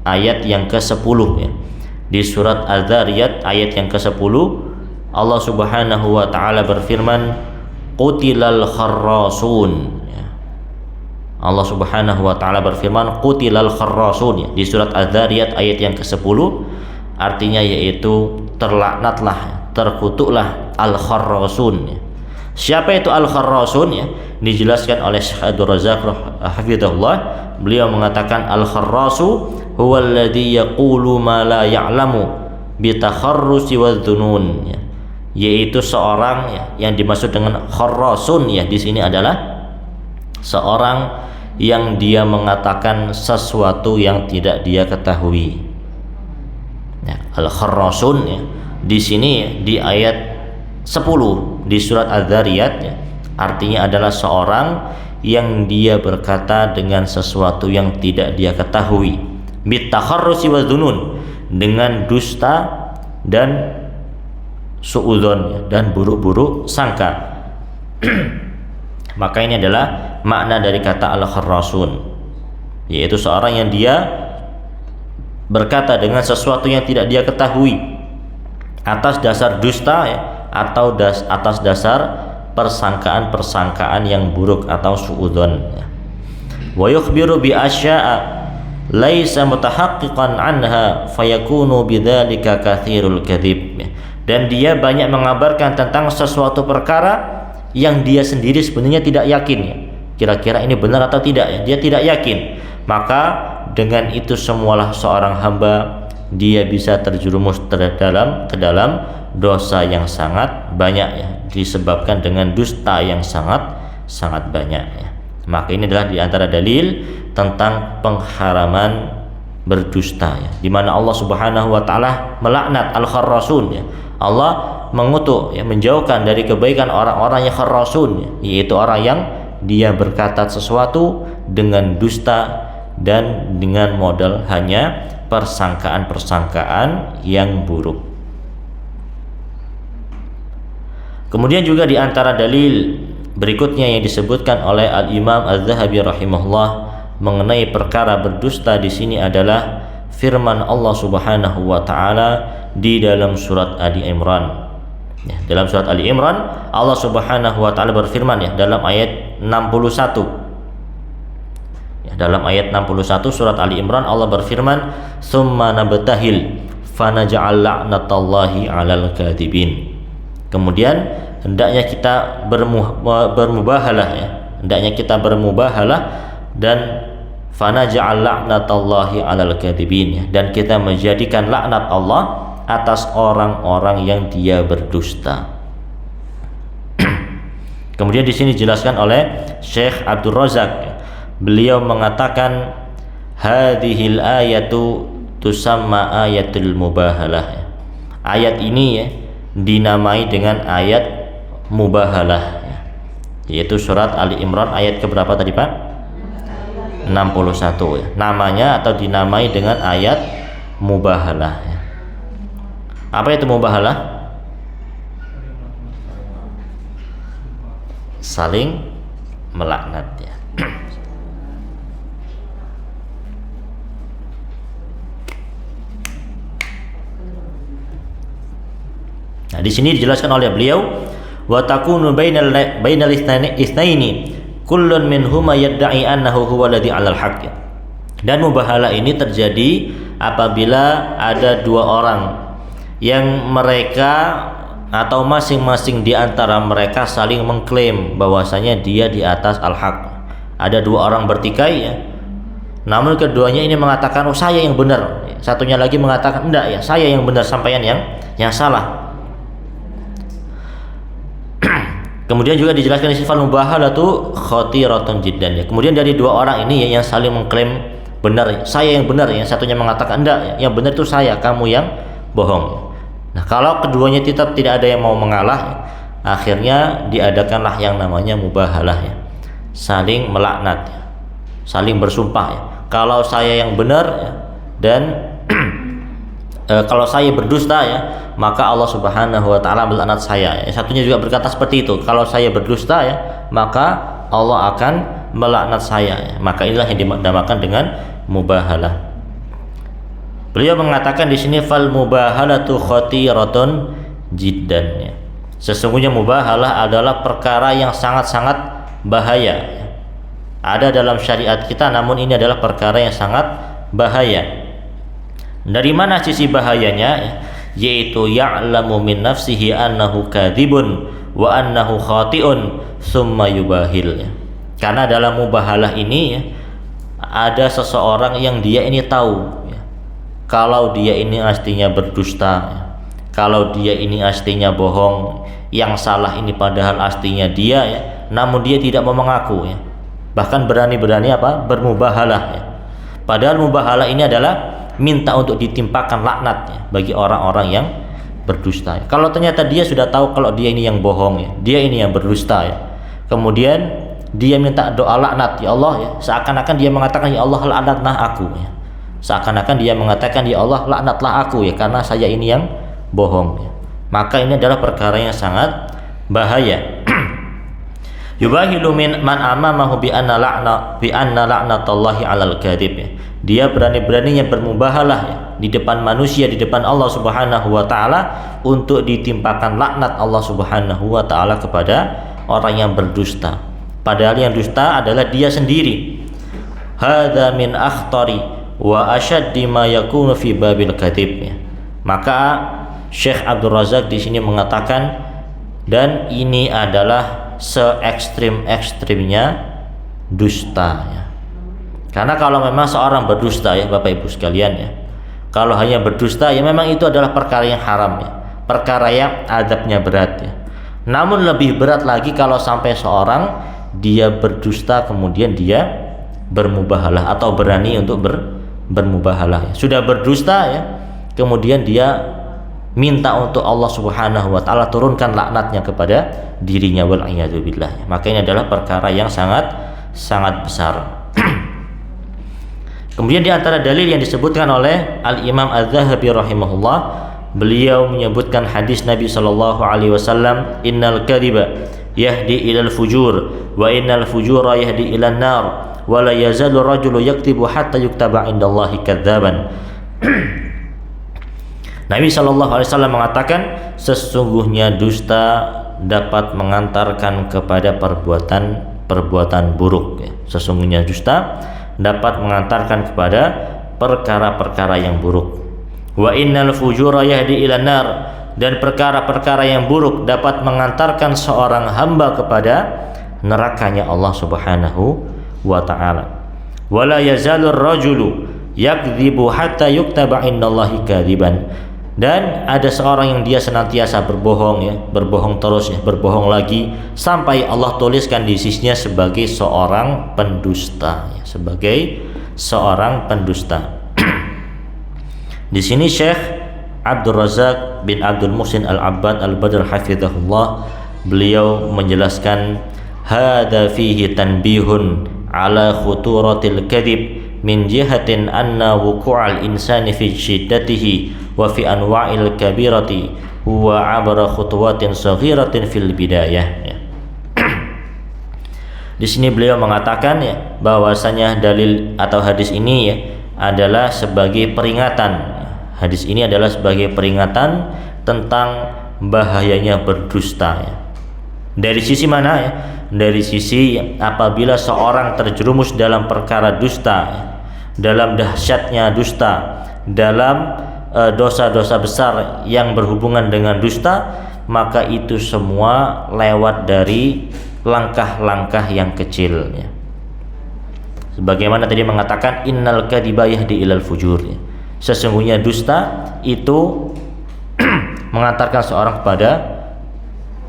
S2: ayat yang ke-10 ya. Di surat Az-Zariyat ayat yang ke-10 Allah Subhanahu wa taala berfirman, qutilal kharrasun ya. Allah Subhanahu wa taala berfirman qutilal kharrasun ya, di surat Az-Zariyat ayat yang ke-10, artinya yaitu terlaknatlah terkutuklah al-kharrasun ya. Siapa itu al-kharrasun ya? Dijelaskan oleh Syekh Abdul Razak hafizahullah, beliau mengatakan al-kharrasu huwa alladhi yaqulu ma la ya'lamu bi takharrusi wadh-dhunun ya. Yaitu seorang ya, yang dimaksud dengan kharrasun ya di sini adalah seorang yang dia mengatakan sesuatu yang tidak dia ketahui. Ya, al-kharrasun ya di sini ya, di ayat 10 di surat Az-Zariyat ya, artinya adalah seorang yang dia berkata dengan sesuatu yang tidak dia ketahui, bitakharrusi wadzunun, dengan dusta dan suudzon ya, dan buruk-buruk sangka. Maka ini adalah makna dari kata al-kharrasun, yaitu seorang yang dia berkata dengan sesuatu yang tidak dia ketahui atas dasar dusta ya, atau atas dasar persangkaan-persangkaan yang buruk atau suudzon ya. Wa yukhbiru bi asya'a laisa mutahaqqiqan anha fayakunu bidzalika katsirul kadzib ya. Dan dia banyak mengabarkan tentang sesuatu perkara yang dia sendiri sebenarnya tidak yakin ya. Kira-kira ini benar atau tidak ya, dia tidak yakin. Maka dengan itu semualah seorang hamba dia bisa terjerumus ke dalam dosa yang sangat banyak ya, disebabkan dengan dusta yang sangat banyak ya. Maka ini adalah di antara dalil tentang pengharaman berdusta ya, di mana Allah Subhanahu wa taala melaknat al-kharrasun ya. Allah mengutuk ya, menjauhkan dari kebaikan orang-orang yang kharrasun ya, yaitu orang yang dia berkata sesuatu dengan dusta dan dengan modal hanya persangkaan-persangkaan yang buruk. Kemudian juga di antara dalil berikutnya yang disebutkan oleh Al-Imam Az-Zahabi rahimahullah mengenai perkara berdusta di sini adalah firman Allah Subhanahu wa taala di dalam surat Ali Imran. Ya, dalam surat Ali Imran Allah Subhanahu wa taala berfirman ya dalam ayat 61. Ya, dalam ayat 61 surat Ali Imran Allah berfirman, "Tsumma nabtahil fanaj'al la'natallahi 'alal kadhibin." Kemudian hendaknya kita bermubahalah ya. Hendaknya kita bermubahalah dan fanaj'al la'natallahi 'alal kadhibin ya, dan kita menjadikan laknat Allah atas orang-orang yang dia berdusta. Kemudian di sini dijelaskan oleh Syekh Abdul Razak ya. Beliau mengatakan hadhil ayatu tusamma ayatul mubahalah ya. Ayat ini ya dinamai dengan ayat mubahalah ya. Yaitu surat Ali Imran ayat keberapa tadi Pak? 61 ya. Namanya atau dinamai dengan ayat mubahalah ya. Apa itu mubahalah? Saling melaknat ya. Nah, di sini dijelaskan oleh beliau wa takunu bainal itsnaini kullun minhuma yad'i annahu huwa alladhi 'alal haqq. Dan mubahalah ini terjadi apabila ada dua orang yang mereka atau masing-masing di antara mereka saling mengklaim bahwasanya dia di atas al-haq. Ada dua orang bertikai ya. Namun keduanya ini mengatakan oh saya yang benar. Satunya lagi mengatakan enggak ya, saya yang benar, sampean yang salah. Kemudian juga dijelaskan di sifat mubahalatu khatiratun jiddan ya. Kemudian dari dua orang ini ya, yang saling mengklaim benar, saya yang benar, yang satunya mengatakan enggak ya, yang benar itu saya, kamu yang bohong. Nah, kalau keduanya tetap tidak ada yang mau mengalah ya, akhirnya diadakanlah yang namanya mubahalah ya. Saling melaknat ya. Saling bersumpah ya. Kalau saya yang benar ya, dan kalau saya berdusta ya, maka Allah Subhanahu wa taala melaknat saya. Satunya juga berkata seperti itu. Kalau saya berdusta ya, maka Allah akan melaknat saya ya. Maka inilah yang dinamakan dengan mubahalah. Beliau mengatakan di sini fal mubahalatu khatiratun jiddan ya. Sesungguhnya mubahalah adalah perkara yang sangat-sangat bahaya ya. Ada dalam syariat kita, namun ini adalah perkara yang sangat bahaya. Dari mana sisi bahayanya? yaitu ya'lamu min nafsihi annahu kadzibun wa annahu khati'un summa yubahil. Karena dalam mubahalah ini ya, ada seseorang yang dia ini tahu ya, kalau dia ini aslinya berdusta ya, kalau dia ini aslinya bohong, yang salah ini padahal aslinya dia ya, namun dia tidak mau mengaku ya, bahkan berani-berani bermubahalah ya. Padahal mubahalah ini adalah minta untuk ditimpakan laknat ya, bagi orang-orang yang berdusta ya. Kalau ternyata dia sudah tahu kalau dia ini yang bohong ya, dia ini yang berdusta ya, kemudian dia minta doa laknat, ya Allah ya, seakan-akan dia mengatakan ya Allah laknatlah aku ya, seakan-akan dia mengatakan ya Allah laknatlah aku ya, karena saya ini yang bohong ya. Maka ini adalah perkara yang sangat bahaya. Yubahilu min man amamahu bi anna la'natallahi 'alal kadzib ya. Dia berani-beraninya bermubahalah ya, di depan manusia, di depan Allah Subhanahu wa taala, untuk ditimpakan laknat Allah Subhanahu wa taala kepada orang yang berdusta. Padahal yang dusta adalah dia sendiri. Hadza min akhtari wa asyaddi ma yakunu fi babil kadzib ya. Maka Syekh Abdul Razak di sini mengatakan, dan ini adalah se-ekstrim-ekstrimnya dusta ya. Karena kalau memang seorang berdusta ya Bapak Ibu sekalian ya, kalau hanya berdusta ya memang itu adalah perkara yang haram ya, perkara yang adabnya berat ya. Namun lebih berat lagi kalau sampai seorang dia berdusta kemudian dia bermubahalah atau berani untuk bermubahalah ya. Sudah berdusta ya, kemudian dia minta untuk Allah Subhanahu wa taala turunkan laknatnya kepada dirinya, wal a'yadu billah ya. Maka ini adalah perkara yang sangat besar. Kemudian di antara dalil yang disebutkan oleh Al-Imam Az-Zahabi rahimahullah, beliau menyebutkan hadis Nabi sallallahu alaihi wasallam, innal kadhiba yahdi ilal fujur wa innal fujura yahdi ilan nar wa la yazalu rajulu yaktibu hatta yuktaba indallahi kadzaban. Nabi sallallahu alaihi wasallam mengatakan, sesungguhnya dusta dapat mengantarkan kepada perbuatan buruk ya. Sesungguhnya dusta dapat mengantarkan kepada perkara-perkara yang buruk. Wa innal fujura yahdi ilan nar, dan perkara-perkara yang buruk dapat mengantarkan seorang hamba kepada nerakanya Allah Subhanahu wa taala. Wala yazalur rajulu yakdzibu hatta yuktaba indallahi kadziban, dan ada seorang yang dia senantiasa berbohong ya, berbohong terus ya, berbohong lagi sampai Allah tuliskan di sisinya sebagai seorang pendusta ya, sebagai seorang pendusta. Di sini Syekh Abdul Razak bin Abdul Muhsin Al-Abbad Al-Badr hafizahullah, beliau menjelaskan, hadza fihi tanbihun ala khuturatil kadhib min jihatin anna wuqu'al insani fi syiddatihi wa fi anwa'il kabirati huwa abra khutuwatin saghiratin fil bidayah ya. Di sini beliau mengatakan ya, bahwasanya dalil atau hadis ini ya adalah sebagai peringatan. Hadis ini adalah sebagai peringatan tentang bahayanya berdusta ya. Dari sisi mana ya? Dari sisi apabila seorang terjerumus dalam perkara dusta ya, dalam dahsyatnya dusta, dalam dosa-dosa besar yang berhubungan dengan dusta, maka itu semua lewat dari langkah-langkah yang kecil ya. Sebagaimana tadi mengatakan, innal kadhiba yahdi ilal fujur ya. Sesungguhnya dusta itu mengantarkan seorang kepada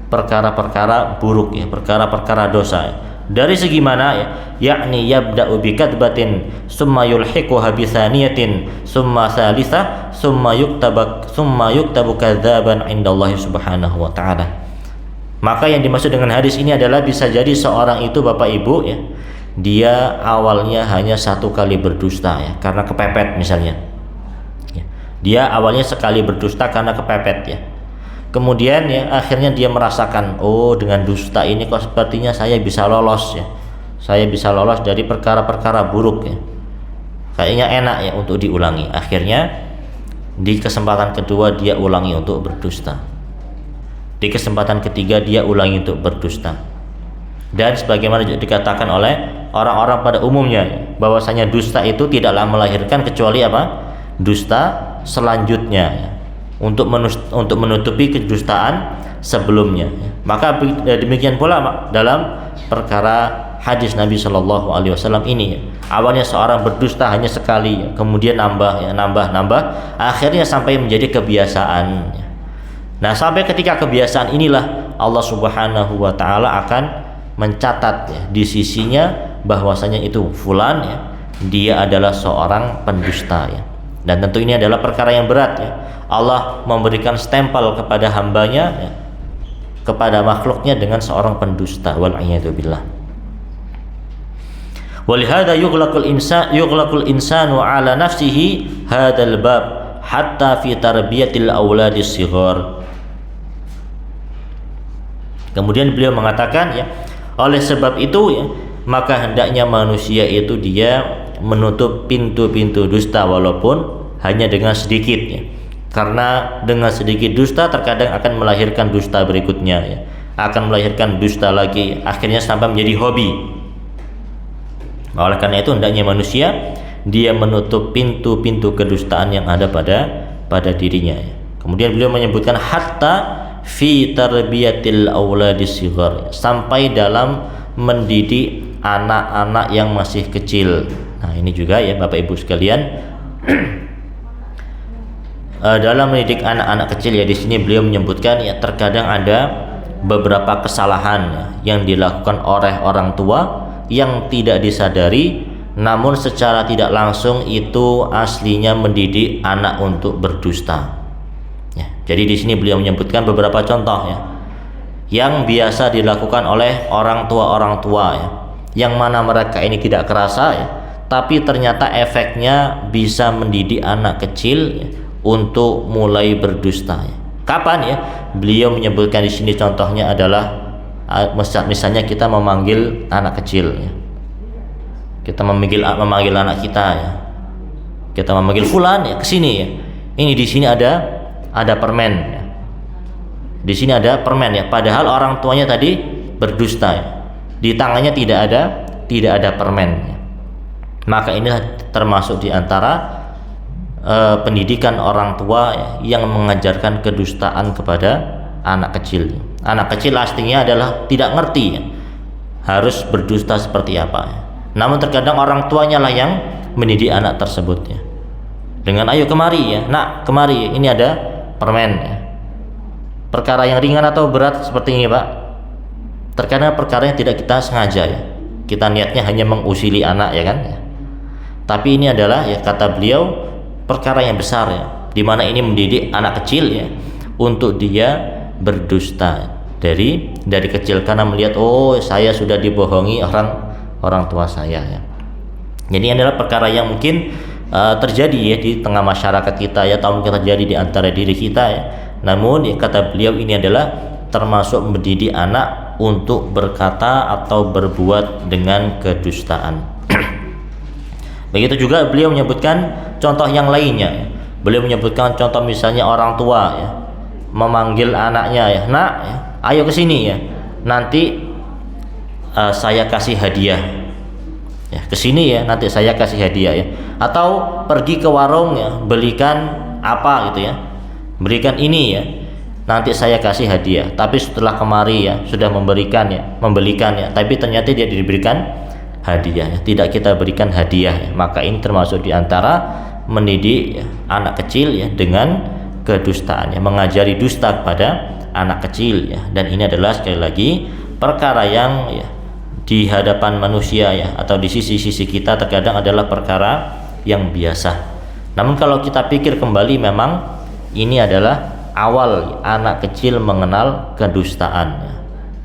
S2: perkara-perkara buruk ya, perkara-perkara dosa ya. Dari segi mana ya? Yakni yabda'u bi kadbatin summa yulhiquha bi thaniyatin summa thalithah summa yuktabu kadzaban indallahi subhanahu wa ta'ala. Maka yang dimaksud dengan hadis ini adalah bisa jadi seorang itu Bapak Ibu ya, dia awalnya hanya satu kali berdusta ya, karena kepepet misalnya ya. Dia awalnya sekali berdusta karena kepepet ya. Kemudian ya akhirnya dia merasakan, oh dengan dusta ini kok sepertinya saya bisa lolos ya, saya bisa lolos dari perkara-perkara buruk ya, kayaknya enak ya untuk diulangi. Akhirnya di kesempatan kedua dia ulangi untuk berdusta, di kesempatan ketiga dia ulangi untuk berdusta. Dan sebagaimana dikatakan oleh orang-orang pada umumnya, bahwasanya dusta itu tidaklah melahirkan kecuali apa? Dusta selanjutnya ya. untuk menutupi kedustaan sebelumnya. Maka demikian pula dalam perkara hadis Nabi Shallallahu Alaihi Wasallam ini. Awalnya seorang berdusta hanya sekali, kemudian nambah, akhirnya sampai menjadi kebiasaan. Nah, sampai ketika kebiasaan inilah Allah Subhanahu Wa Taala akan mencatat di sisinya bahwasanya itu fulan dia adalah seorang pendusta Dan tentu ini adalah perkara yang berat Allah memberikan stempel kepada hambanya kepada makhluknya dengan seorang pendusta. Wal'iyadzubillah. Walihada yughlaqul insanu ala nafsihi hadzal bab hatta fi tarbiyatil auladis shighar. Kemudian beliau mengatakan oleh sebab itu maka hendaknya manusia itu dia menutup pintu-pintu dusta walaupun hanya dengan sedikit karena dengan sedikit dusta terkadang akan melahirkan dusta berikutnya akan melahirkan dusta lagi, akhirnya sampai menjadi hobi. Oleh karena itu hendaknya manusia dia menutup pintu-pintu kedustaan yang ada pada dirinya. Kemudian beliau menyebutkan hatta fi tarbiyatil auladis shighar, sampai dalam mendidik anak-anak yang masih kecil. Nah, ini juga Bapak Ibu sekalian, dalam mendidik anak-anak kecil di sini beliau menyebutkan terkadang ada beberapa kesalahan yang dilakukan oleh orang tua yang tidak disadari, namun secara tidak langsung itu aslinya mendidik anak untuk berdusta. Jadi di sini beliau menyebutkan beberapa contoh yang biasa dilakukan oleh orang tua yang mana mereka ini tidak kerasa tapi ternyata efeknya bisa mendidik anak kecil untuk mulai berdusta. Kapan Beliau menyebutkan di sini contohnya adalah misalnya kita memanggil anak kecil kita memanggil anak kita kita memanggil fulan kesini ini di sini ada permen di sini ada permen padahal orang tuanya tadi berdusta di tangannya tidak ada permen. Maka ini termasuk di antara pendidikan orang tua yang mengajarkan kedustaan kepada anak kecil. Anak kecil aslinya adalah tidak ngerti harus berdusta seperti apa. Namun terkadang orang tuanya lah yang mendidik anak tersebut dengan ayo kemari nak kemari ini ada permen. Perkara yang ringan atau berat seperti ini Pak, terkadang perkara yang tidak kita sengaja kita niatnya hanya mengusili anak tapi ini adalah kata beliau perkara yang besar di mana ini mendidik anak kecil untuk dia berdusta dari kecil karena melihat saya sudah dibohongi orang tua saya Jadi ini adalah perkara yang mungkin terjadi di tengah masyarakat kita atau mungkin terjadi di antara diri kita namun kata beliau ini adalah termasuk mendidik anak untuk berkata atau berbuat dengan kedustaan. Begitu juga beliau menyebutkan contoh yang lainnya. Beliau menyebutkan contoh misalnya orang tua memanggil anaknya nak ayo kesini nanti saya kasih hadiah kesini nanti saya kasih hadiah atau pergi ke warung belikan apa gitu berikan ini nanti saya kasih hadiah, tapi setelah kemari sudah membelikan tapi ternyata dia diberikan hadiah tidak kita berikan hadiah maka ini termasuk diantara mendidik anak kecil dengan kedustaan mengajari dusta kepada anak kecil dan ini adalah sekali lagi perkara yang di hadapan manusia atau di sisi-sisi kita terkadang adalah perkara yang biasa. Namun kalau kita pikir kembali memang ini adalah awal anak kecil mengenal kedustaan.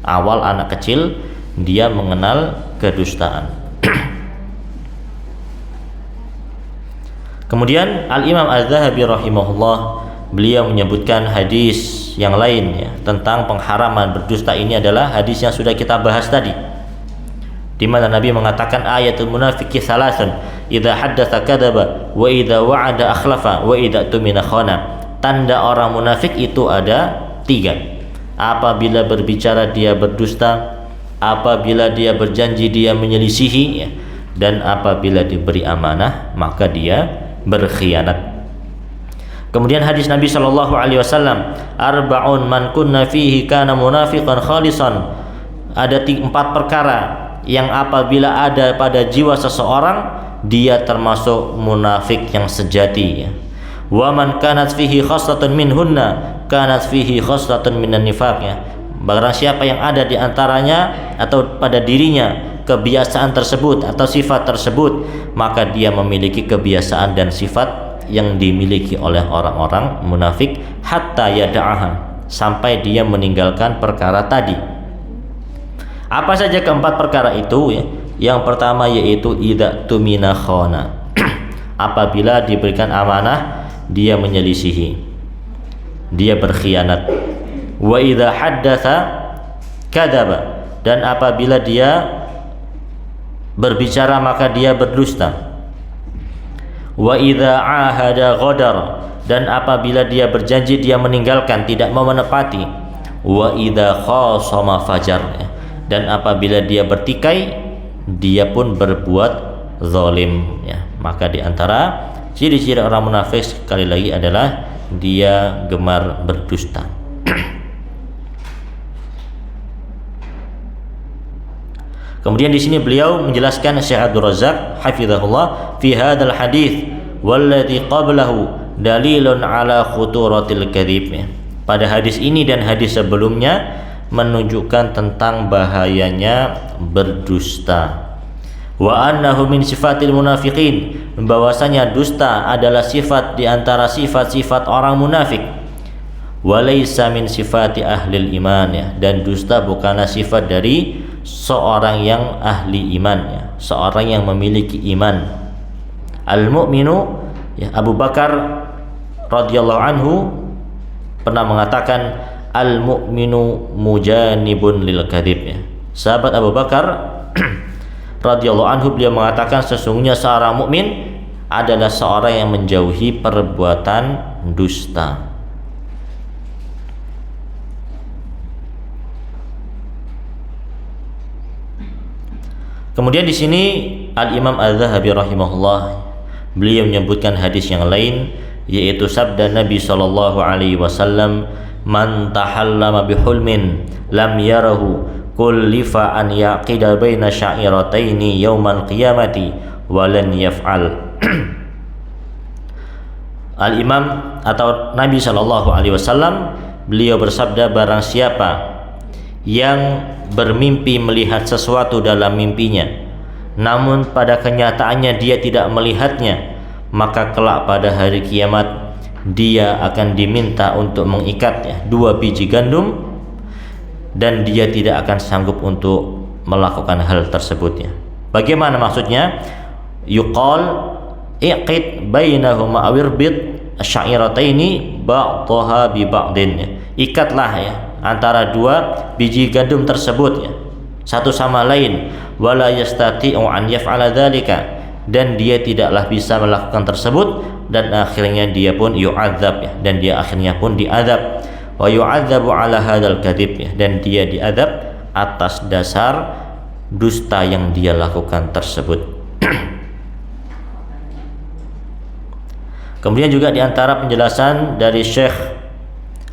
S2: Awal anak kecil dia mengenal kedustaan. Kemudian Al-Imam Az-Zahabi rahimahullah beliau menyebutkan hadis yang lain tentang pengharaman berdusta. Ini adalah hadis yang sudah kita bahas tadi, di mana Nabi mengatakan ayatul munafiqi salasun idza haddatsa kadzaba wa idza wa'ada akhlafa wa idza tumina khana. Tanda orang munafik itu ada 3. Apabila berbicara dia berdusta, apabila dia berjanji dia menyelisihi dan apabila diberi amanah maka dia berkhianat. Kemudian hadis Nabi sallallahu alaihi wasallam, arba'un man kunna fihi kana munafiqan khalisan. Ada 4 perkara yang apabila ada pada jiwa seseorang, dia termasuk munafik yang sejati, ya. Wa man kanat fihi khaslatun minhunna kanat fihi khaslatun minan nifaq, ya. Barang siapa yang ada di antaranya atau pada dirinya kebiasaan tersebut atau sifat tersebut, maka dia memiliki kebiasaan dan sifat yang dimiliki oleh orang-orang munafik, hatta yada'aha, sampai dia meninggalkan perkara tadi. Apa saja keempat perkara itu, ya? Yang pertama yaitu idza tumina khana. Apabila diberikan amanah, dia menyelisihi, dia berkhianat. Wa idza haddatsa kadzaba, dan apabila dia berbicara maka dia berdusta. Wa idza ahada ghadar, dan apabila dia berjanji dia meninggalkan, tidak mau menepati. Wa idza khasama fajar, dan apabila dia bertikai dia pun berbuat zalim, ya. Maka di antara ciri-ciri orang munafik sekali lagi adalah dia gemar berdusta. Kemudian di sini beliau menjelaskan, Syekh Abdul Razak hafizahullah, fi hadzal hadits walladzi qablahu dalilun ala khuturatil kadzib. Pada hadis ini dan hadis sebelumnya menunjukkan tentang bahayanya berdusta. Wa annahu min sifatil munafiqin, bahwasanya dusta adalah sifat di antara sifat-sifat orang munafik. Wa laisa min sifati ahlil iman, ya. Dan dusta bukanlah sifat dari seorang yang ahli iman, ya. Seorang yang memiliki iman. Al-mu'minu, ya, Abu Bakar radhiyallahu anhu pernah mengatakan, al-mu'minu mujanibun lil kadzib, ya. Sahabat Abu Bakar radhiyallahu anhu, beliau mengatakan sesungguhnya seorang mukmin adalah seorang yang menjauhi perbuatan dusta. Kemudian di sini Al-Imam Az-Zahabi rahimahullah, beliau menyebutkan hadis yang lain, yaitu sabda Nabi sallallahu alaihi wasallam, man tahallama bihulmin lam yarahu kullifa an yaqida baina sya'irataini yaumal qiyamati walan yaf'al. Al-Imam atau Nabi sallallahu alaihi wasallam, beliau bersabda, barang siapa yang bermimpi melihat sesuatu dalam mimpinya namun pada kenyataannya dia tidak melihatnya, maka kelak pada hari kiamat dia akan diminta untuk mengikatnya 2 biji gandum dan dia tidak akan sanggup untuk melakukan hal tersebutnya. Bagaimana maksudnya? Yuqal iqid bainahuma awirbit syairataini ba'daha bi ba'din, ikatlah, ya, antara 2 biji gandum tersebut, ya, satu sama lain. Wala yastati'u an yaf'ala dzalika, dan dia tidaklah bisa melakukan tersebut, dan akhirnya dia pun yu'adzab, ya, dan dia akhirnya pun diazab. Wa yu'adzabu ala hadzal kadzib, ya, dan dia diazab atas dasar dusta yang dia lakukan tersebut. Kemudian juga diantara penjelasan dari Syekh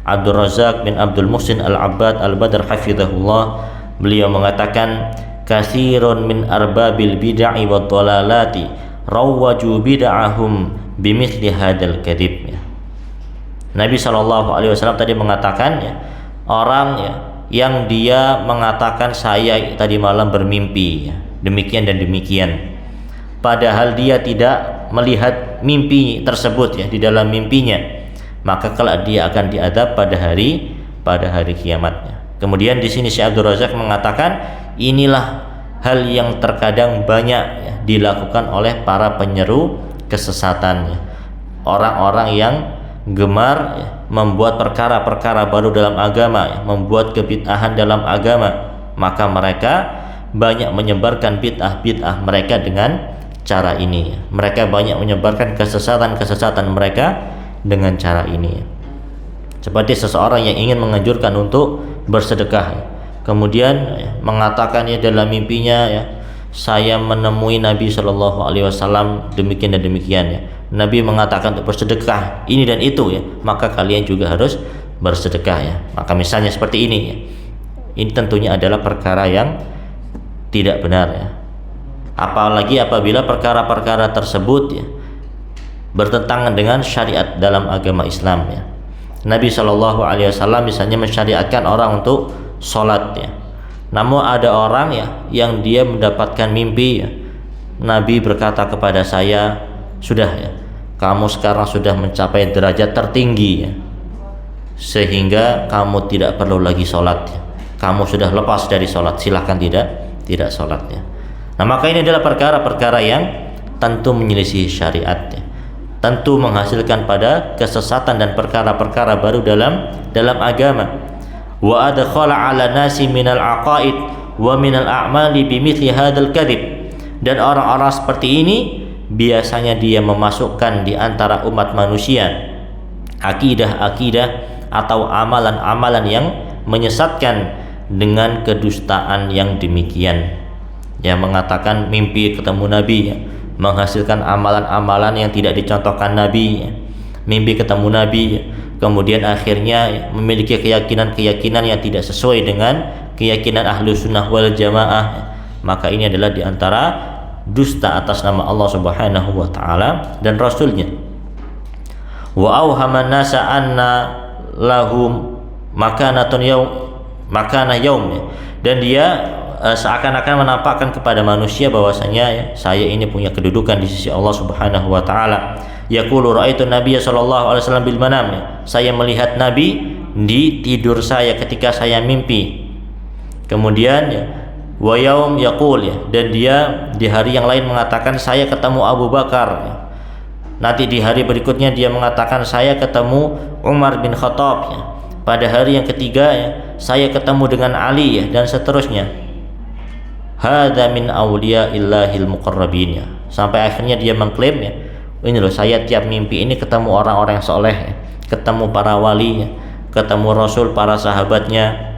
S2: Abdul Razak bin Abdul Muhsin Al-Abbad Al-Badr hafizahullah, beliau mengatakan, katsirun min arbabil bid'ah wad dhalalati rawwaju bid'ahum bimithli hadzal kadzib, ya. Nabi SAW tadi mengatakan, ya, orang, ya, yang dia mengatakan saya tadi malam bermimpi, ya, demikian dan demikian, padahal dia tidak melihat mimpi tersebut, ya, di dalam mimpinya, maka kelak dia akan diadab pada hari kiamatnya. Kemudian di sini Syekh Abdul Razak mengatakan, inilah hal yang terkadang banyak, ya, dilakukan oleh para penyeru kesesatan, ya. Orang-orang yang gemar, ya, membuat perkara-perkara baru dalam agama, ya, membuat kebid'ahan dalam agama, maka mereka banyak menyebarkan bid'ah mereka dengan cara ini, ya. Mereka banyak menyebarkan kesesatan mereka dengan cara ini, ya. Seperti seseorang yang ingin menganjurkan untuk bersedekah, ya. Kemudian, ya, mengatakan, ya, dalam mimpinya, ya, saya menemui Nabi Shallallahu Alaihi Wasallam demikian dan demikian, ya. Nabi mengatakan untuk bersedekah ini dan itu ya, maka kalian juga harus bersedekah ya. Maka misalnya seperti ini ya, ini tentunya adalah perkara yang tidak benar ya. Apalagi apabila perkara-perkara tersebut ya bertentangan dengan syariat dalam agama Islam ya. Nabi SAW misalnya mensyariatkan orang untuk sholat ya. Namun ada orang ya yang dia mendapatkan mimpi ya, Nabi berkata kepada saya, sudah ya, kamu sekarang sudah mencapai derajat tertinggi ya, sehingga kamu tidak perlu lagi sholat ya. Kamu sudah lepas dari sholat, silahkan tidak sholat ya. Nah maka ini adalah perkara-perkara yang tentu menyelisih syariat ya, tentu menghasilkan pada kesesatan dan perkara-perkara baru dalam agama. Wa adkhala ala nasi minal aqaid wa minal a'mali bimithli hadzal kadhib. Dan orang-orang seperti ini biasanya dia memasukkan di antara umat manusia akidah-akidah atau amalan-amalan yang menyesatkan dengan kedustaan yang demikian. Yang mengatakan mimpi ketemu Nabi ya, menghasilkan amalan-amalan yang tidak dicontohkan Nabi ya. Mimpi ketemu Nabi ya, kemudian akhirnya memiliki keyakinan-keyakinan yang tidak sesuai dengan keyakinan ahlu sunnah wal jamaah. Maka ini adalah diantara dusta atas nama Allah Subhanahu wa ta'ala dan Rasulnya. Wa awhaman nasa anna lahum makanatun makana yaum, dan dia seakan-akan menampakkan kepada manusia bahwasanya ya, saya ini punya kedudukan di sisi Allah Subhanahu wa ta'ala. Yaqulu ra'aitu nabiyya sallallahu alaihi wasallam bil manam, ya, saya melihat Nabi di tidur saya ketika saya mimpi. Kemudian ya, wa yaum yaqul, ya, dan dia di hari yang lain mengatakan saya ketemu Abu Bakar ya. Nanti di hari berikutnya dia mengatakan saya ketemu Umar bin Khattab ya. Pada hari yang ketiga ya, saya ketemu dengan Ali ya, dan seterusnya. Hadza min awliya'illahil muqarrabin ya. Sampai akhirnya dia mengklaim ya, ini loh saya tiap mimpi ini ketemu orang-orang yang soleh ya, ketemu para wali ya, ketemu Rasul, para sahabatnya.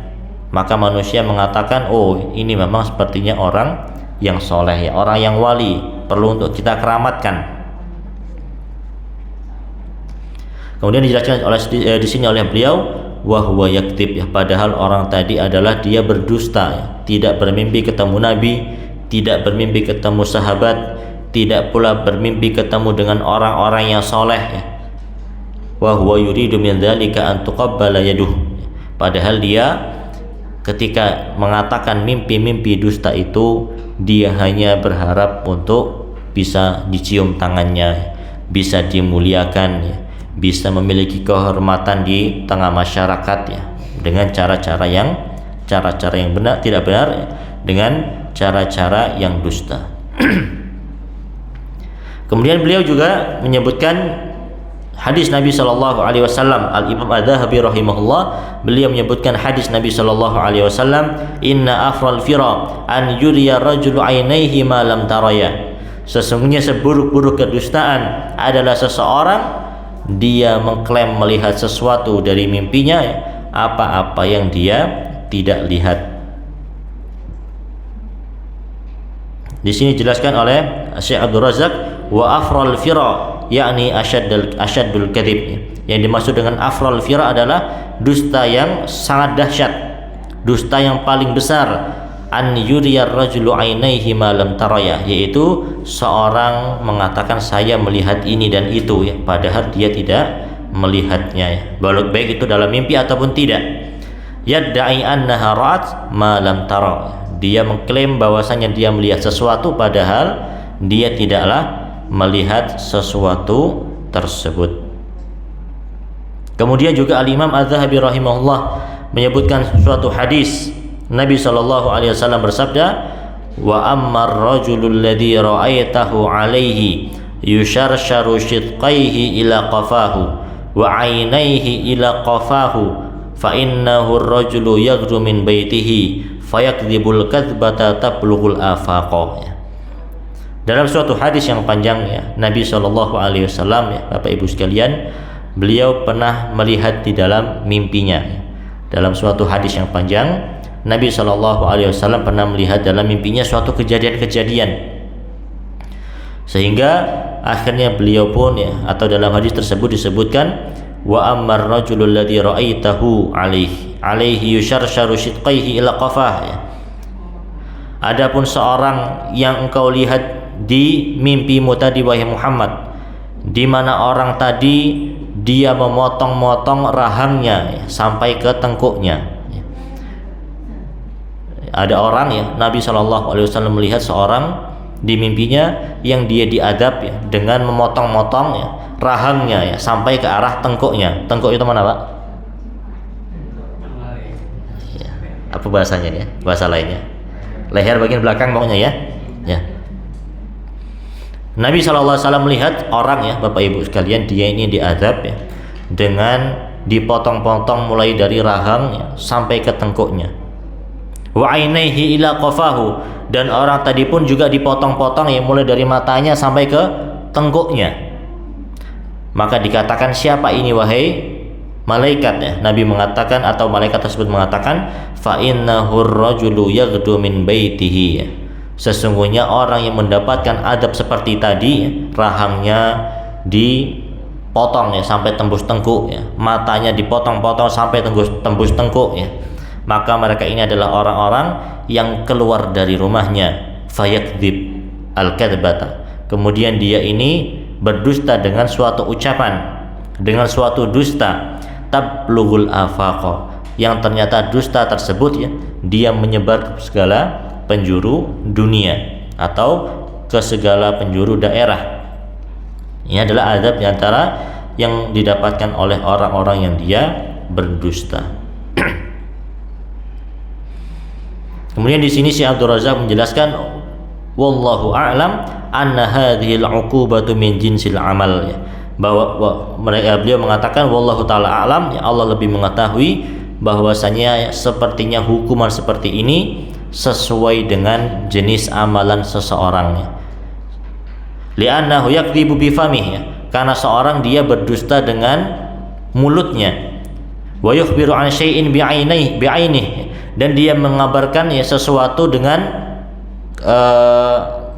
S2: Maka manusia mengatakan, oh ini memang sepertinya orang yang soleh ya, orang yang wali, perlu untuk kita keramatkan. Kemudian dijelaskan di sini oleh beliau, wahwa yaktib ya, padahal orang tadi adalah dia berdusta ya, tidak bermimpi ketemu Nabi, tidak bermimpi ketemu sahabat, tidak pula bermimpi ketemu dengan orang-orang yang soleh ya. Wahwa yuridu min dzalika an tuqabbala yaduh, padahal dia ketika mengatakan mimpi-mimpi dusta itu, dia hanya berharap untuk bisa dicium tangannya, bisa dimuliakan ya, bisa memiliki kehormatan di tengah masyarakat ya, dengan cara-cara yang benar, tidak benar ya, dengan cara-cara yang dusta. Kemudian beliau juga menyebutkan hadis Nabi sallallahu alaihi wasallam. Al-Imam Adz-Dzahabi rahimahullah, beliau menyebutkan hadis Nabi sallallahu alaihi wasallam, inna afral fira an yuriya rajulu ainaihi ma lam taraya. Sesungguhnya seburuk-buruk kedustaan adalah seseorang dia mengklaim melihat sesuatu dari mimpinya ya, apa-apa yang dia tidak lihat. Di sini dijelaskan oleh Syekh Abdul Razak, wa afral fira yakni asyaddul kadhib. Yang dimaksud dengan afral fira adalah dusta yang sangat dahsyat, dusta yang paling besar. An yuriyar rajulu ainaihi ma lam taraya, yaitu seorang mengatakan saya melihat ini dan itu ya, padahal dia tidak melihatnya ya, baik itu dalam mimpi ataupun tidak. Yadda'i annaha ra'at ma lam tara, dia mengklaim bahwasanya dia melihat sesuatu padahal dia tidaklah melihat sesuatu tersebut. Kemudian juga Al-Imam Adz-Dzahabi rahimahullah menyebutkan suatu hadis Nabi sallallahu alaihi wasallam bersabda, wa ammar rajulul ladzi ra'aitahu alaihi yusharsharu shidqaihi ila qafahu wa 'ainaihi ila qafahu fa innahu ar-rajulu yaghdu min baitihi fayakdzibul kadzbata tablughul afaqah. Dalam suatu hadis yang panjang ya, Nabi sallallahu alaihi wasallam ya, Bapak Ibu sekalian, beliau pernah melihat di dalam mimpinya ya. Dalam suatu hadis yang panjang, Nabi sallallahu alaihi wasallam pernah melihat dalam mimpinya suatu kejadian-kejadian, sehingga akhirnya beliau pun ya, atau dalam hadis tersebut disebutkan wa ammar rajulul ladzi ra'aitahu alaihi yusharsharu shidqaihi ila qafah ya. Adapun seorang yang engkau lihat di mimpimu tadi wahai Muhammad, di mana orang tadi dia memotong-motong rahangnya ya, sampai ke tengkuknya. Ada orang ya, Nabi SAW melihat seorang di mimpinya yang dia diadab ya, dengan memotong-motong ya, rahangnya ya, sampai ke arah tengkuknya. Tengkuk itu mana Pak? Ya, apa bahasanya ya? Bahasa lainnya leher bagian belakang pokoknya ya. Nabi SAW melihat orang ya, Bapak Ibu sekalian, dia ini diadab ya, dengan dipotong-potong mulai dari rahang ya, sampai ke tengkuknya. Wa ainaihi ila qafahu, dan orang tadi pun juga dipotong-potong ya, mulai dari matanya sampai ke tengkuknya. Maka dikatakan, siapa ini wahai malaikat ya? Nabi mengatakan, atau malaikat tersebut mengatakan, fa innahu ar-rajulu yaghdu min baitihi ya. Sesungguhnya orang yang mendapatkan adab seperti tadi ya, rahangnya dipotong ya sampai tembus tengkuk ya, matanya dipotong-potong sampai tembus tengkuk ya, maka mereka ini adalah orang-orang yang keluar dari rumahnya fayakdzib al-kadzbata, kemudian dia ini berdusta dengan suatu ucapan, dengan suatu dusta, tablughul afaqa, yang ternyata dusta tersebut ya, dia menyebar ke segala penjuru dunia atau ke segala penjuru daerah. Ini adalah adab diantara yang didapatkan oleh orang-orang yang dia berdusta. Kemudian di sini Syekh Abdul Razak menjelaskan, wallahu a'lam anna hadhihi al-'uqubatu min jinsil amal ya, bahwa beliau mengatakan wallahu taala a'lam ya, Allah lebih mengetahui bahwasanya sepertinya hukuman seperti ini sesuai dengan jenis amalan seseorang. Li'annahu yakdzibu bi famihi, karena seorang dia berdusta dengan mulutnya. Wa yukhbiru an syai'in bi'ainihi, dan dia mengabarkan ya sesuatu dengan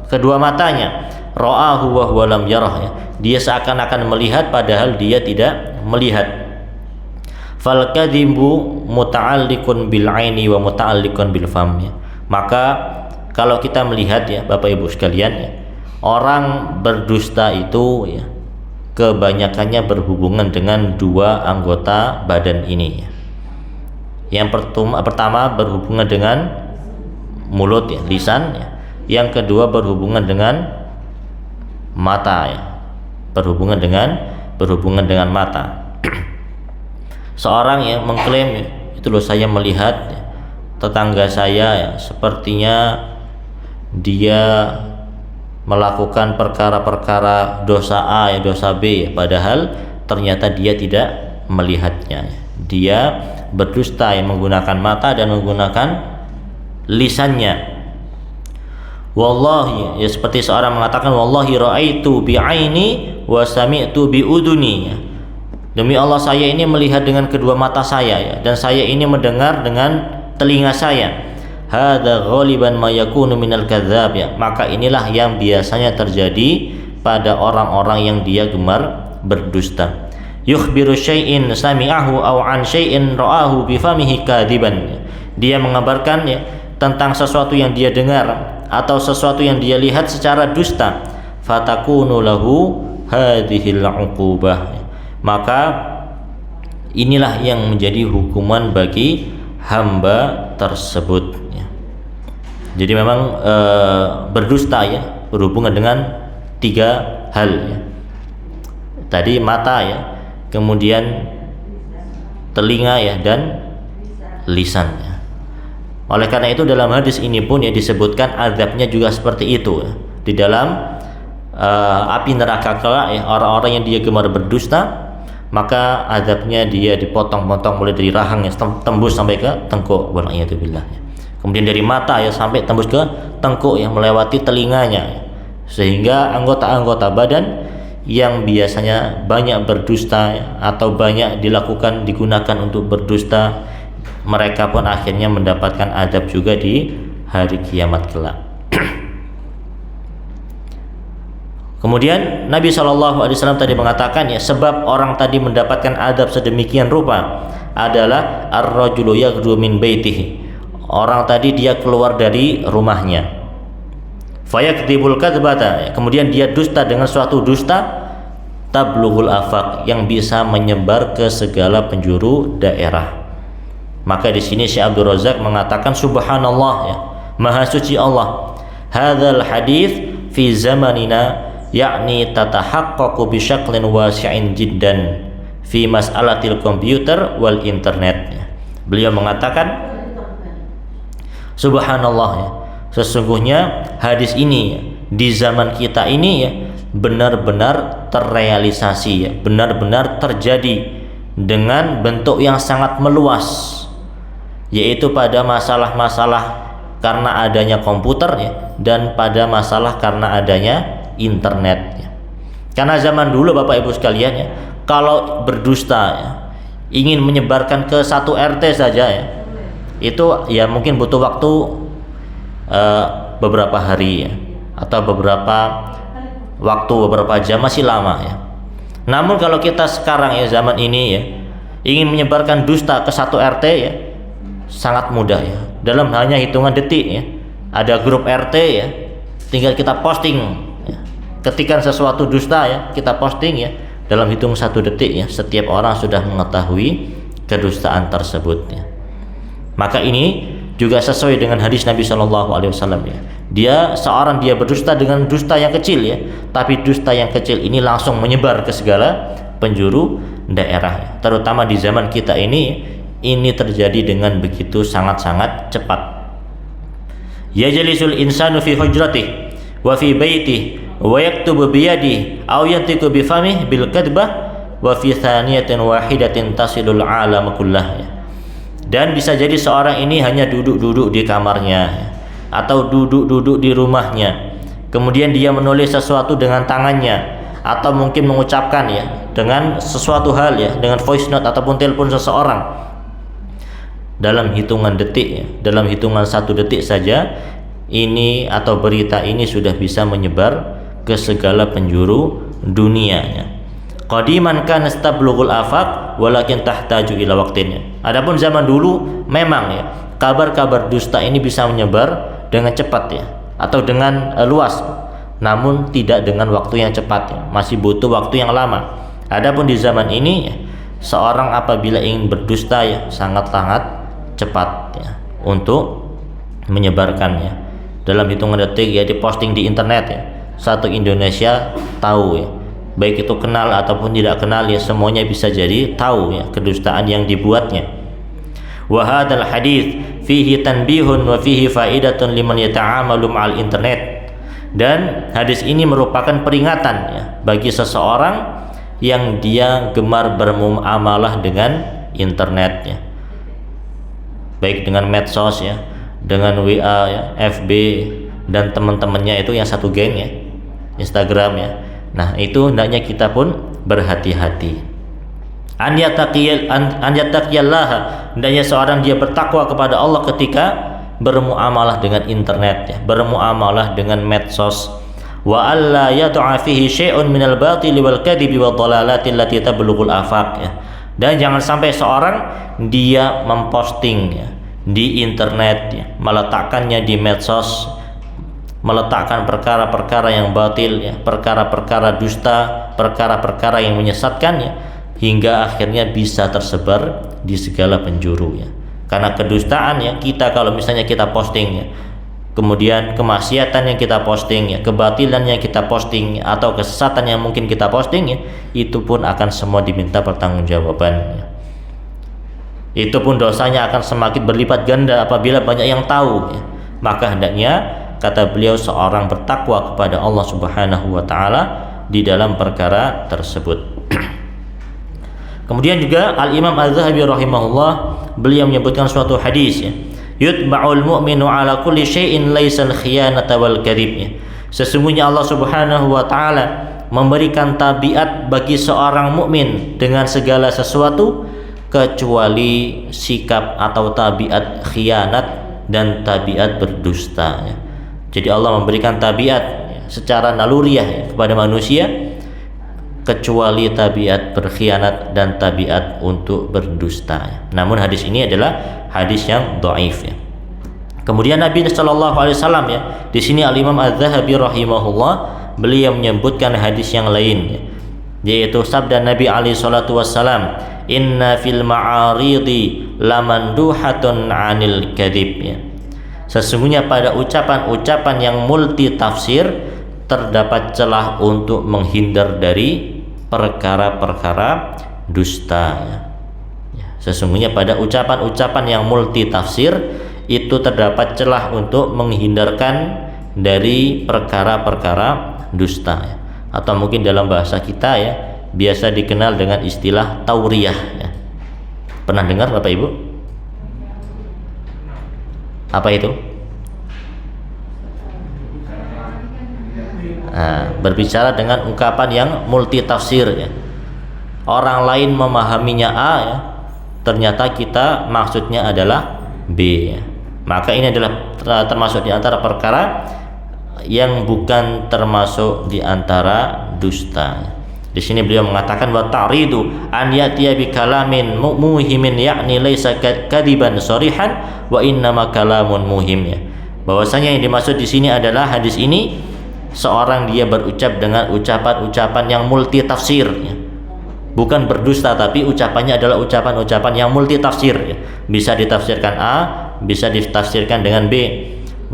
S2: kedua matanya. Ra'ahu wa huwa lam yarah ya. Dia seakan-akan melihat padahal dia tidak melihat. Fal kadzibu muta'alliqun bil 'aini wa muta'alliqun bil fam ya. Maka kalau kita melihat ya Bapak Ibu sekalian ya, orang berdusta itu ya, kebanyakannya berhubungan dengan dua anggota badan ini ya. Yang pertama berhubungan dengan mulut ya, lisan ya. Yang kedua berhubungan dengan mata ya, berhubungan dengan mata. Seorang yang mengklaim ya, itu loh saya melihat ya, tetangga saya ya, sepertinya dia melakukan perkara-perkara dosa A ya, dosa B ya, padahal ternyata dia tidak melihatnya. Dia berdusta yang menggunakan mata dan menggunakan lisannya. Wallahi ya, seperti seorang mengatakan wallahi ra'aitu bi'aini wa sami'tu bi'uduni ya. Demi Allah saya ini melihat dengan kedua mata saya ya, dan saya ini mendengar dengan telinga saya. Hadza ghaliban ma yakunu minal kadzdzab ya. Maka inilah yang biasanya terjadi pada orang-orang yang dia gemar berdusta. Yukhbiru syai'in sami'ahu aw an syai'in ra'ahu bi famihi kadziban. Dia mengabarkan ya tentang sesuatu yang dia dengar atau sesuatu yang dia lihat secara dusta. Fatakunu lahu hadhil 'uqubah. Maka inilah yang menjadi hukuman bagi hamba tersebut ya. Jadi memang berdusta ya berhubungan dengan tiga hal ya. Tadi mata ya, kemudian telinga ya, dan lisan ya. Oleh karena itu dalam hadis ini pun ya disebutkan azabnya juga seperti itu ya. Di dalam api neraka kelak ya, orang-orang yang dia gemar berdusta, maka azabnya dia dipotong-potong mulai dari rahang yang tembus sampai ke tengkuk, wal'iyadzubillah ya. Kemudian dari mata ya sampai tembus ke tengkuk yang melewati telinganya ya. Sehingga anggota-anggota badan yang biasanya banyak berdusta ya, atau banyak digunakan untuk berdusta, mereka pun akhirnya mendapatkan azab juga di hari kiamat kelak. Kemudian Nabi SAW tadi mengatakan ya, sebab orang tadi mendapatkan adab sedemikian rupa adalah ar-rajulu yaghdu min baitihi. Orang tadi dia keluar dari rumahnya. Fayakdzibul kadzbata, kemudian dia dusta dengan suatu dusta tablughul afaq, yang bisa menyebar ke segala penjuru daerah. Maka di sini Syekh Abdul Razak mengatakan subhanallah ya, maha suci Allah. Hadzal hadits fi zamanina yakni tatahaqqaqu bi syaklin wasi'in jiddan fi mas'alatil komputer wal internet. Beliau mengatakan subhanallah ya, sesungguhnya hadis ini di zaman kita ini ya benar-benar terrealisasi ya, benar-benar terjadi dengan bentuk yang sangat meluas, yaitu pada masalah-masalah karena adanya komputer ya, dan pada masalah karena adanya internet ya. Karena zaman dulu Bapak Ibu sekalian ya, kalau berdusta ya, ingin menyebarkan ke satu RT saja ya, itu ya mungkin butuh waktu beberapa hari ya, atau beberapa jam, masih lama ya. Namun kalau kita sekarang ya, zaman ini ya, ingin menyebarkan dusta ke satu RT ya, sangat mudah ya, dalam hanya hitungan detik ya. Ada grup RT ya, tinggal kita posting ya. Ketikan sesuatu dusta ya, kita posting ya, dalam hitung 1 detik ya, setiap orang sudah mengetahui kedustaan tersebut ya. Maka ini juga sesuai dengan hadis Nabi SAW ya. Dia berdusta dengan dusta yang kecil ya, tapi dusta yang kecil ini langsung menyebar ke segala penjuru daerah ya. Terutama di zaman kita ini terjadi dengan begitu sangat-sangat cepat. Yajlisul insanu fi hujratih wa fi baitih wa yaktubu biyadihi aw yantiqu bi famihi bil kadbah wa fi thaniyatin wahidatin tasilul alam kullah ya. Dan bisa jadi seorang ini hanya duduk-duduk di kamarnya ya, atau duduk-duduk di rumahnya, kemudian dia menulis sesuatu dengan tangannya, atau mungkin mengucapkan ya dengan sesuatu hal ya, dengan voice note ataupun telepon seseorang, dalam hitungan detik ya, dalam hitungan 1 detik saja ini atau berita ini sudah bisa menyebar ke segala penjuru dunia ya. Qadiman kana stablughul afaq walakin tahtaju ila waqtinnya. Adapun zaman dulu memang ya, kabar-kabar dusta ini bisa menyebar dengan cepat ya, atau dengan luas, namun tidak dengan waktu yang cepat ya, masih butuh waktu yang lama. Adapun di zaman ini ya, seorang apabila ingin berdusta ya sangat-sangat cepat ya untuk menyebarkannya. Dalam hitungan detik ya, diposting di internet ya, satu Indonesia tahu ya, baik itu kenal ataupun tidak kenal ya, semuanya bisa jadi tahu ya kedustaan yang dibuatnya. Wa hadzal hadits fihi tanbihun wa fihi faidatun liman yata'amalu ma'al internet. Dan hadis ini merupakan peringatan ya bagi seseorang yang dia gemar bermuamalah dengan internet ya, baik dengan medsos ya, dengan WA ya, FB dan teman-temannya itu yang satu geng ya, Instagram ya. Nah, itu hendaknya kita pun berhati-hati. An yattaqiyallaha, hendaknya seorang dia bertakwa kepada Allah ketika bermuamalah dengan internet ya, bermuamalah dengan medsos. Wa alla yad'a fihi syai'un minal batili wal kadhibi wad dhalalati allati tablughul afaq ya. Dan jangan sampai seorang dia memposting ya di internet ya, meletakkannya di medsos, meletakkan perkara-perkara yang batil ya, perkara-perkara dusta, perkara-perkara yang menyesatkan ya, hingga akhirnya bisa tersebar di segala penjuru ya. Karena kedustaan ya, kita kalau misalnya kita posting ya, kemudian kemaksiatan yang kita posting ya, kebatilan yang kita posting ya, atau kesesatan yang mungkin kita posting ya, itu pun akan semua diminta pertanggungjawaban ya. Itu pun dosanya akan semakin berlipat ganda apabila banyak yang tahu ya. Maka hendaknya, kata beliau, seorang bertakwa kepada Allah Subhanahu wa taala di dalam perkara tersebut. Kemudian juga Al-Imam Az-Zahabi rahimahullah, beliau menyebutkan suatu hadis ya, yutba'ul mu'minu ala kulli syai'in laisal khiyanata wal kadhib ya. Sesungguhnya Allah Subhanahu wa taala memberikan tabiat bagi seorang mukmin dengan segala sesuatu kecuali sikap atau tabiat khianat dan tabiat berdusta ya. Jadi Allah memberikan tabiat ya, secara naluriah kepada manusia, kecuali tabiat berkhianat dan tabiat untuk berdusta. Namun hadis ini adalah hadis yang dhaif ya. Kemudian Nabi sallallahu alaihi wasallam ya, di sini Al Imam Az-Zahabi rahimahullah, beliau menyebutkan hadis yang lain ya, yaitu sabda Nabi alaihi salatu wassalam, inna fil ma'aridi lamanduhatun 'anil kadhib ya. Sesungguhnya pada ucapan-ucapan yang multi tafsir terdapat celah untuk menghindar dari perkara-perkara dusta ya. Sesungguhnya pada ucapan-ucapan yang multi tafsir itu terdapat celah untuk menghindarkan dari perkara-perkara dusta ya. Atau mungkin dalam bahasa kita ya biasa dikenal dengan istilah tauriyah ya. Pernah dengar Bapak Ibu? Apa itu? Nah, berbicara dengan ungkapan yang multi tafsir ya. Orang lain memahaminya A ya, ternyata kita maksudnya adalah B ya. Maka ini adalah termasuk di antara perkara yang bukan termasuk di antara dusta. Di sini beliau mengatakan wa ta'ridu an yatiya bi kalamin muhimin yakni laisa kadiban sharihan wa innama kalamun muhim ya. Bahwasanya yang dimaksud di sini adalah hadis ini seorang dia berucap dengan ucapan-ucapan yang multi tafsir ya. Bukan berdusta, tapi ucapannya adalah ucapan-ucapan yang multi tafsir ya. Bisa ditafsirkan A, bisa ditafsirkan dengan B.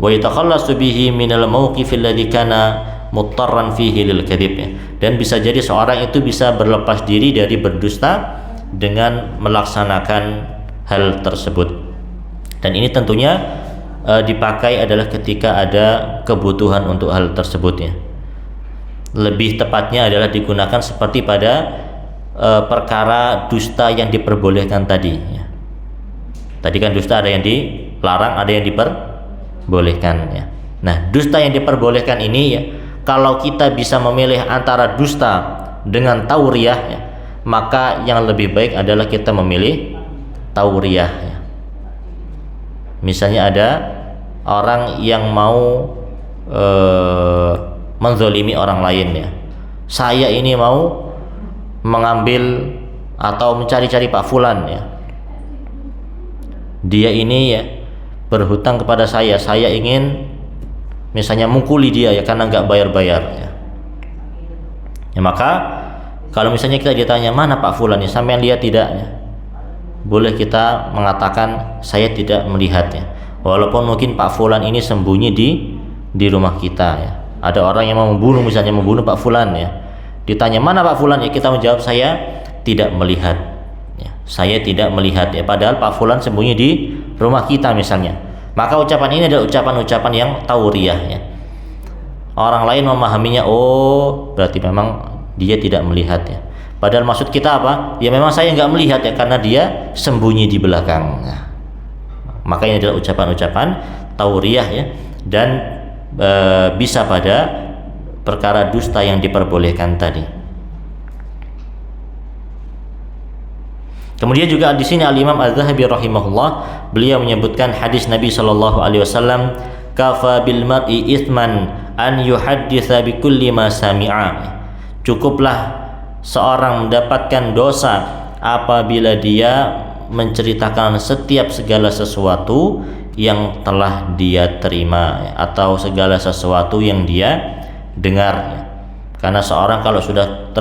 S2: Wa yatakhallasu bihi minal mauqifil ladzi kana muttarran fihi lil kadhib ya. Dan bisa jadi seorang itu bisa berlepas diri dari berdusta dengan melaksanakan hal tersebut. Dan ini tentunya dipakai adalah ketika ada kebutuhan untuk hal tersebut ya. Lebih tepatnya adalah digunakan seperti pada perkara dusta yang diperbolehkan tadi ya. Tadi kan dusta ada yang dilarang, ada yang diperbolehkan ya. Nah, dusta yang diperbolehkan ini ya, kalau kita bisa memilih antara dusta dengan tauriyah ya, maka yang lebih baik adalah kita memilih tauriyah ya. Misalnya ada orang yang mau menzolimi orang lain ya. Saya ini mau mengambil atau mencari-cari Pak Fulan ya. Dia ini ya berhutang kepada saya ingin misalnya mukuli dia ya karena nggak bayar-bayar ya. Ya maka kalau misalnya kita ditanya mana Pak Fulan ya, sampai lihat tidak ya, boleh kita mengatakan saya tidak melihat ya. Walaupun mungkin Pak Fulan ini sembunyi di rumah kita ya. Ada orang yang mau membunuh, misalnya membunuh Pak Fulan ya. Ditanya mana Pak Fulan ya, kita menjawab saya tidak melihat ya. Saya tidak melihat ya, padahal Pak Fulan sembunyi di rumah kita misalnya. Maka ucapan ini adalah ucapan-ucapan yang tauriyah ya. Orang lain memahaminya, oh berarti memang dia tidak melihat ya. Padahal maksud kita apa? Ya memang saya nggak melihat ya, karena dia sembunyi di belakang. Nah, maka ini adalah ucapan-ucapan tauriyah ya, dan bisa pada perkara dusta yang diperbolehkan tadi. Kemudian juga di sini Al Imam Az-Zahabi rahimahullah, beliau menyebutkan hadis Nabi sallallahu alaihi wasallam, kafa bil mar'i itsman an yuhadditsa bi kulli ma sami'a. Cukuplah seorang mendapatkan dosa apabila dia menceritakan setiap segala sesuatu yang telah dia terima atau segala sesuatu yang dia dengar. Karena seorang kalau sudah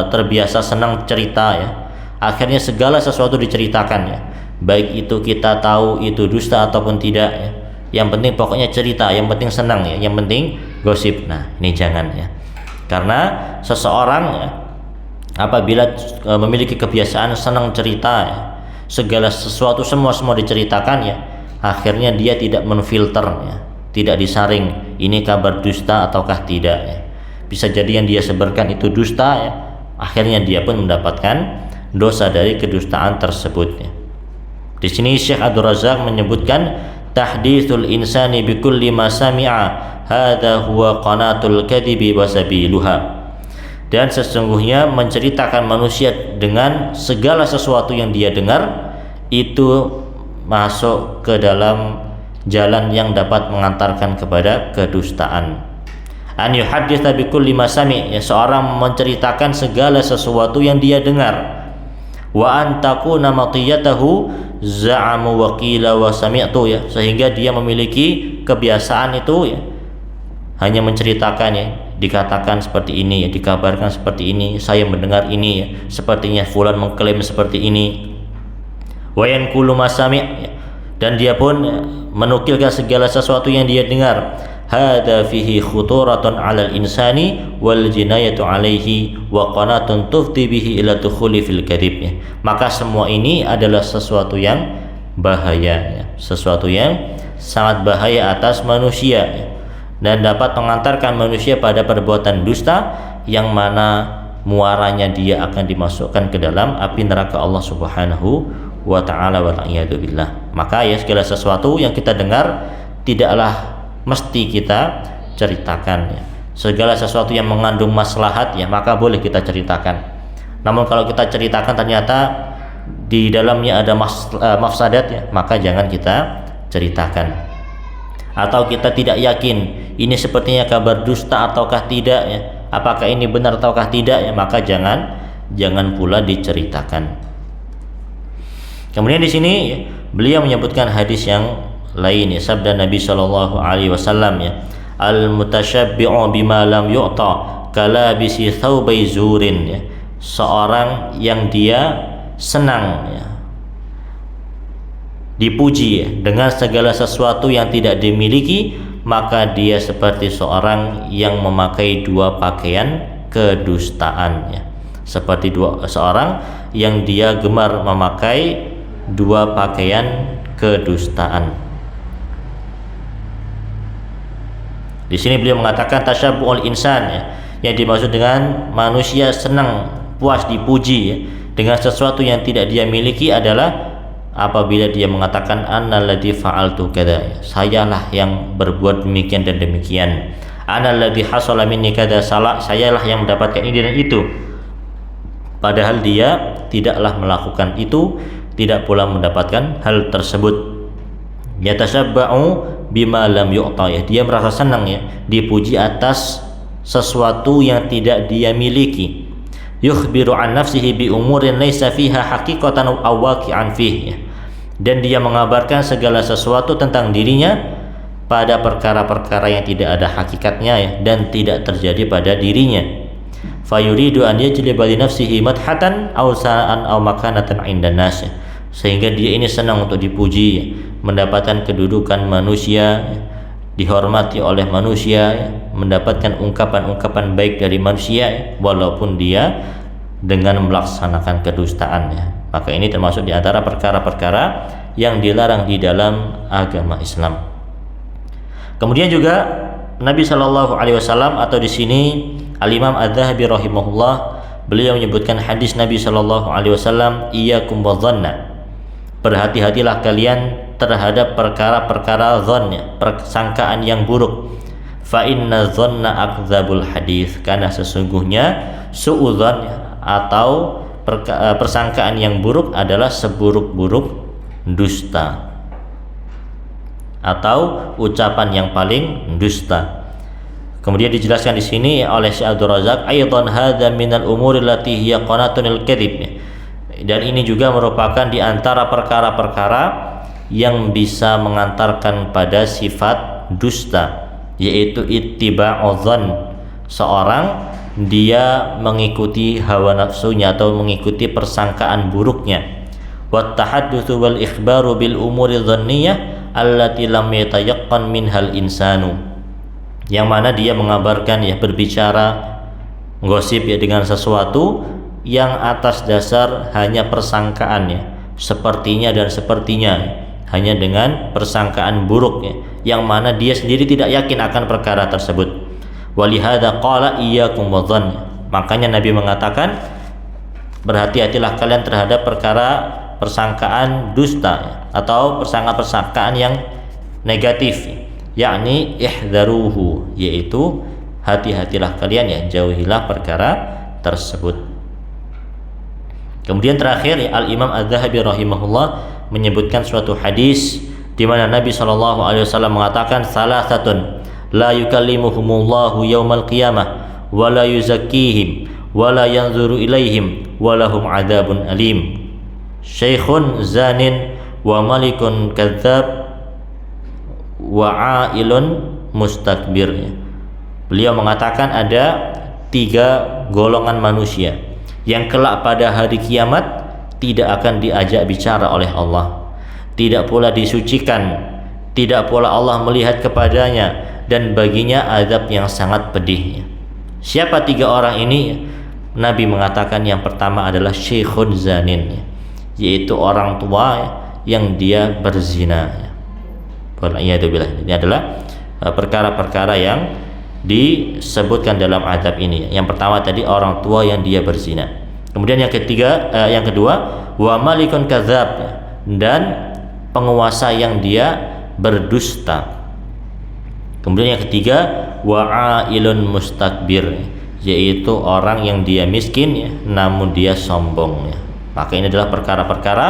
S2: terbiasa senang cerita ya, akhirnya segala sesuatu diceritakan ya, baik itu kita tahu itu dusta ataupun tidak ya. Yang penting pokoknya cerita, yang penting senang ya, yang penting gosip. Nah ini jangan ya, karena seseorang ya, apabila memiliki kebiasaan senang cerita ya, segala sesuatu semua diceritakan ya, akhirnya dia tidak menfilter ya, tidak disaring ini kabar dusta ataukah tidak ya. Bisa jadi yang dia sebarkan itu dusta ya, akhirnya dia pun mendapatkan dosa dari kedustaan tersebut ya. Di sini Syekh Abdul Razak menyebutkan tahditsul insani bikulli ma sami'a hadza huwa qanatul kadhibi wa sabiluha. Dan sesungguhnya menceritakan manusia dengan segala sesuatu yang dia dengar itu masuk ke dalam jalan yang dapat mengantarkan kepada kedustaan. An yuhadditsa bi kulli ma sami', ya, seorang menceritakan segala sesuatu yang dia dengar. Wa an takuna matiyatahu za'amu wa qila wa sami'tu, ya, sehingga dia memiliki kebiasaan itu, ya, hanya menceritakan, ya, dikatakan seperti ini, ya, dikabarkan seperti ini, saya mendengar ini, ya, sepertinya fulan mengklaim seperti ini. Wa yanqulu ma sami', ya, dan dia pun, ya, menukilkan segala sesuatu yang dia dengar. Hada fihi khuturatun 'alal insani wal jinayatu 'alaihi wa qanatun tufti bihi ila dukhuli fil kadhib, ya. Maka semua ini adalah sesuatu yang bahaya, ya, sesuatu yang sangat bahaya atas manusia, ya, dan dapat mengantarkan manusia pada perbuatan dusta yang mana muaranya dia akan dimasukkan ke dalam api neraka Allah Subhanahu wa ta'ala wa ta'iyadu billah. Maka, ya, segala sesuatu yang kita dengar tidaklah mesti kita ceritakan, ya. Segala sesuatu yang mengandung maslahat, ya, maka boleh kita ceritakan. Namun kalau kita ceritakan ternyata di dalamnya ada mafsadat, ya, maka jangan kita ceritakan. Atau kita tidak yakin ini sepertinya kabar dusta ataukah tidak, ya, apakah ini benar ataukah tidak, ya, maka jangan pula diceritakan. Kemudian di sini, ya, beliau menyebutkan hadis yang lain, ya, sabda Nabi sallallahu alaihi wasallam, ya, al mutasyabbi'u bima lam yu'ta kalabisi thawbai zurin, ya, seorang yang dia senang, ya, dipuji, ya, dengan segala sesuatu yang tidak dimiliki, maka dia seperti seorang yang memakai dua pakaian kedustaan, ya. Seperti seorang yang dia gemar memakai dua pakaian kedustaan. Di sini beliau mengatakan tasyabbuhul insan, ya, yang dimaksud dengan manusia senang puas dipuji, ya, dengan sesuatu yang tidak dia miliki adalah apabila dia mengatakan annalladzi fa'altu kada, ya, sayalah yang berbuat demikian dan demikian. Annalladzi hasala minni kada, sayalah yang mendapatkan ini dan itu. Padahal dia tidaklah melakukan itu, tidak pula mendapatkan hal tersebut. Yatashabba'u bima lam yu'ta, ya, dia merasa senang, ya, dipuji atas sesuatu yang tidak dia miliki. Yukhbiru an nafsihi bi umurin laysa fiha haqiqatan aw waqi'an fihi, ya, dan dia mengabarkan segala sesuatu tentang dirinya pada perkara-perkara yang tidak ada hakikatnya, ya, dan tidak terjadi pada dirinya. Fayuridu an yajliba li nafsihi madhatan aw sa'an aw makanatan 'indan nas, ya, sehingga dia ini senang untuk dipuji, ya, mendapatkan kedudukan manusia, ya, dihormati oleh manusia, ya, mendapatkan ungkapan-ungkapan baik dari manusia, ya, walaupun dia dengan melaksanakan kedustaan, ya. Maka ini termasuk di antara perkara-perkara yang dilarang di dalam agama Islam. Kemudian juga Nabi Shallallahu Alaihi Wasallam, atau di sini Al Imam Adz-Dzahabi rahimahullah, beliau menyebutkan hadis Nabi Shallallahu Alaihi Wasallam, iyyakum wadh-dhanna, berhati-hatilah kalian terhadap perkara-perkara dzan, ya, persangkaan yang buruk. Fa inna dzanna akdzabul hadis, karena sesungguhnya suudzan, ya, atau persangkaan yang buruk adalah seburuk-buruk dusta atau ucapan yang paling dusta. Kemudian dijelaskan di sini oleh Syekh Abdul Razak, aidan hadza minal umuri allati hiya qanatunil kadhib, dan ini juga merupakan di antara perkara-perkara yang bisa mengantarkan pada sifat dusta, yaitu ittiba'u dzan, seorang dia mengikuti hawa nafsunya atau mengikuti persangkaan buruknya. Wat tahaddutsu wal ikhbaru bil umuri dhanniyah allati lam yatayaqqan minhal insanu, yang mana dia mengabarkan, ya, berbicara gosip, ya, dengan sesuatu yang atas dasar hanya persangkaan, ya, sepertinya dan sepertinya, hanya dengan persangkaan buruk, ya, yang mana dia sendiri tidak yakin akan perkara tersebut. Walihada qala iyyakum wadh-dhann, makanya Nabi mengatakan berhati-hatilah kalian terhadap perkara persangkaan dusta, ya, atau persangkaan yang negatif, yakni ihdaruhu, yaitu hati-hatilah kalian, ya, jauhilah perkara tersebut. Kemudian terakhir, ya, Al Imam Adz-Dzahabi rahimahullah menyebutkan suatu hadis di mana Nabi SAW mengatakan salasatun la yukallimuhumullahu yaumal qiyamah wa la yuzakkihim wa la yanzuru ilaihim wa lahum adzabun alim. Syekhun zanin wa malikun kadzdzab wa ailun mustakbir. Beliau mengatakan ada 3 golongan manusia yang kelak pada hari kiamat tidak akan diajak bicara oleh Allah, tidak pula disucikan, tidak pula Allah melihat kepadanya, dan baginya azab yang sangat pedih. Siapa 3 orang ini? Nabi mengatakan yang pertama adalah syekhun zanin, yaitu orang tua yang dia berzina. Wal'iyadzubillah. Ini adalah perkara-perkara yang disebutkan dalam azab ini. Yang pertama tadi orang tua yang dia berzina. Kemudian yang kedua wa malikun kadzdzab, dan penguasa yang dia berdusta. Kemudian yang ketiga wa ailun mustakbir, yaitu orang yang dia miskin namun dia sombong. Maka ini adalah perkara-perkara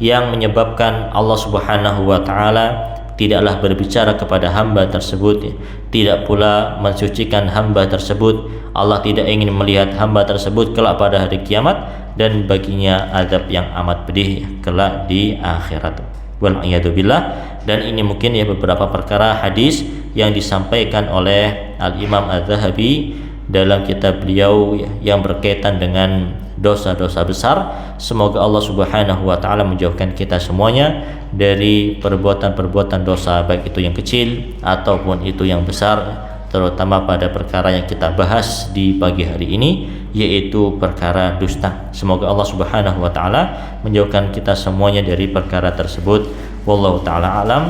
S2: yang menyebabkan Allah Subhanahu wa taala tidaklah berbicara kepada hamba tersebut, tidak pula mensucikan hamba tersebut. Allah tidak ingin melihat hamba tersebut kelak pada hari kiamat, dan baginya azab yang amat pedih kelak di akhirat. Wal'iyadzubillah. Dan ini mungkin beberapa perkara hadis yang disampaikan oleh Al-Imam Az-Zahabi dalam kitab beliau yang berkaitan dengan dosa-dosa besar. Semoga Allah Subhanahu wa taala menjauhkan kita semuanya dari perbuatan-perbuatan dosa, baik itu yang kecil ataupun itu yang besar, terutama pada perkara yang kita bahas di pagi hari ini, yaitu perkara dusta. Semoga Allah Subhanahu wa taala menjauhkan kita semuanya dari perkara tersebut. Wallahu taala alam.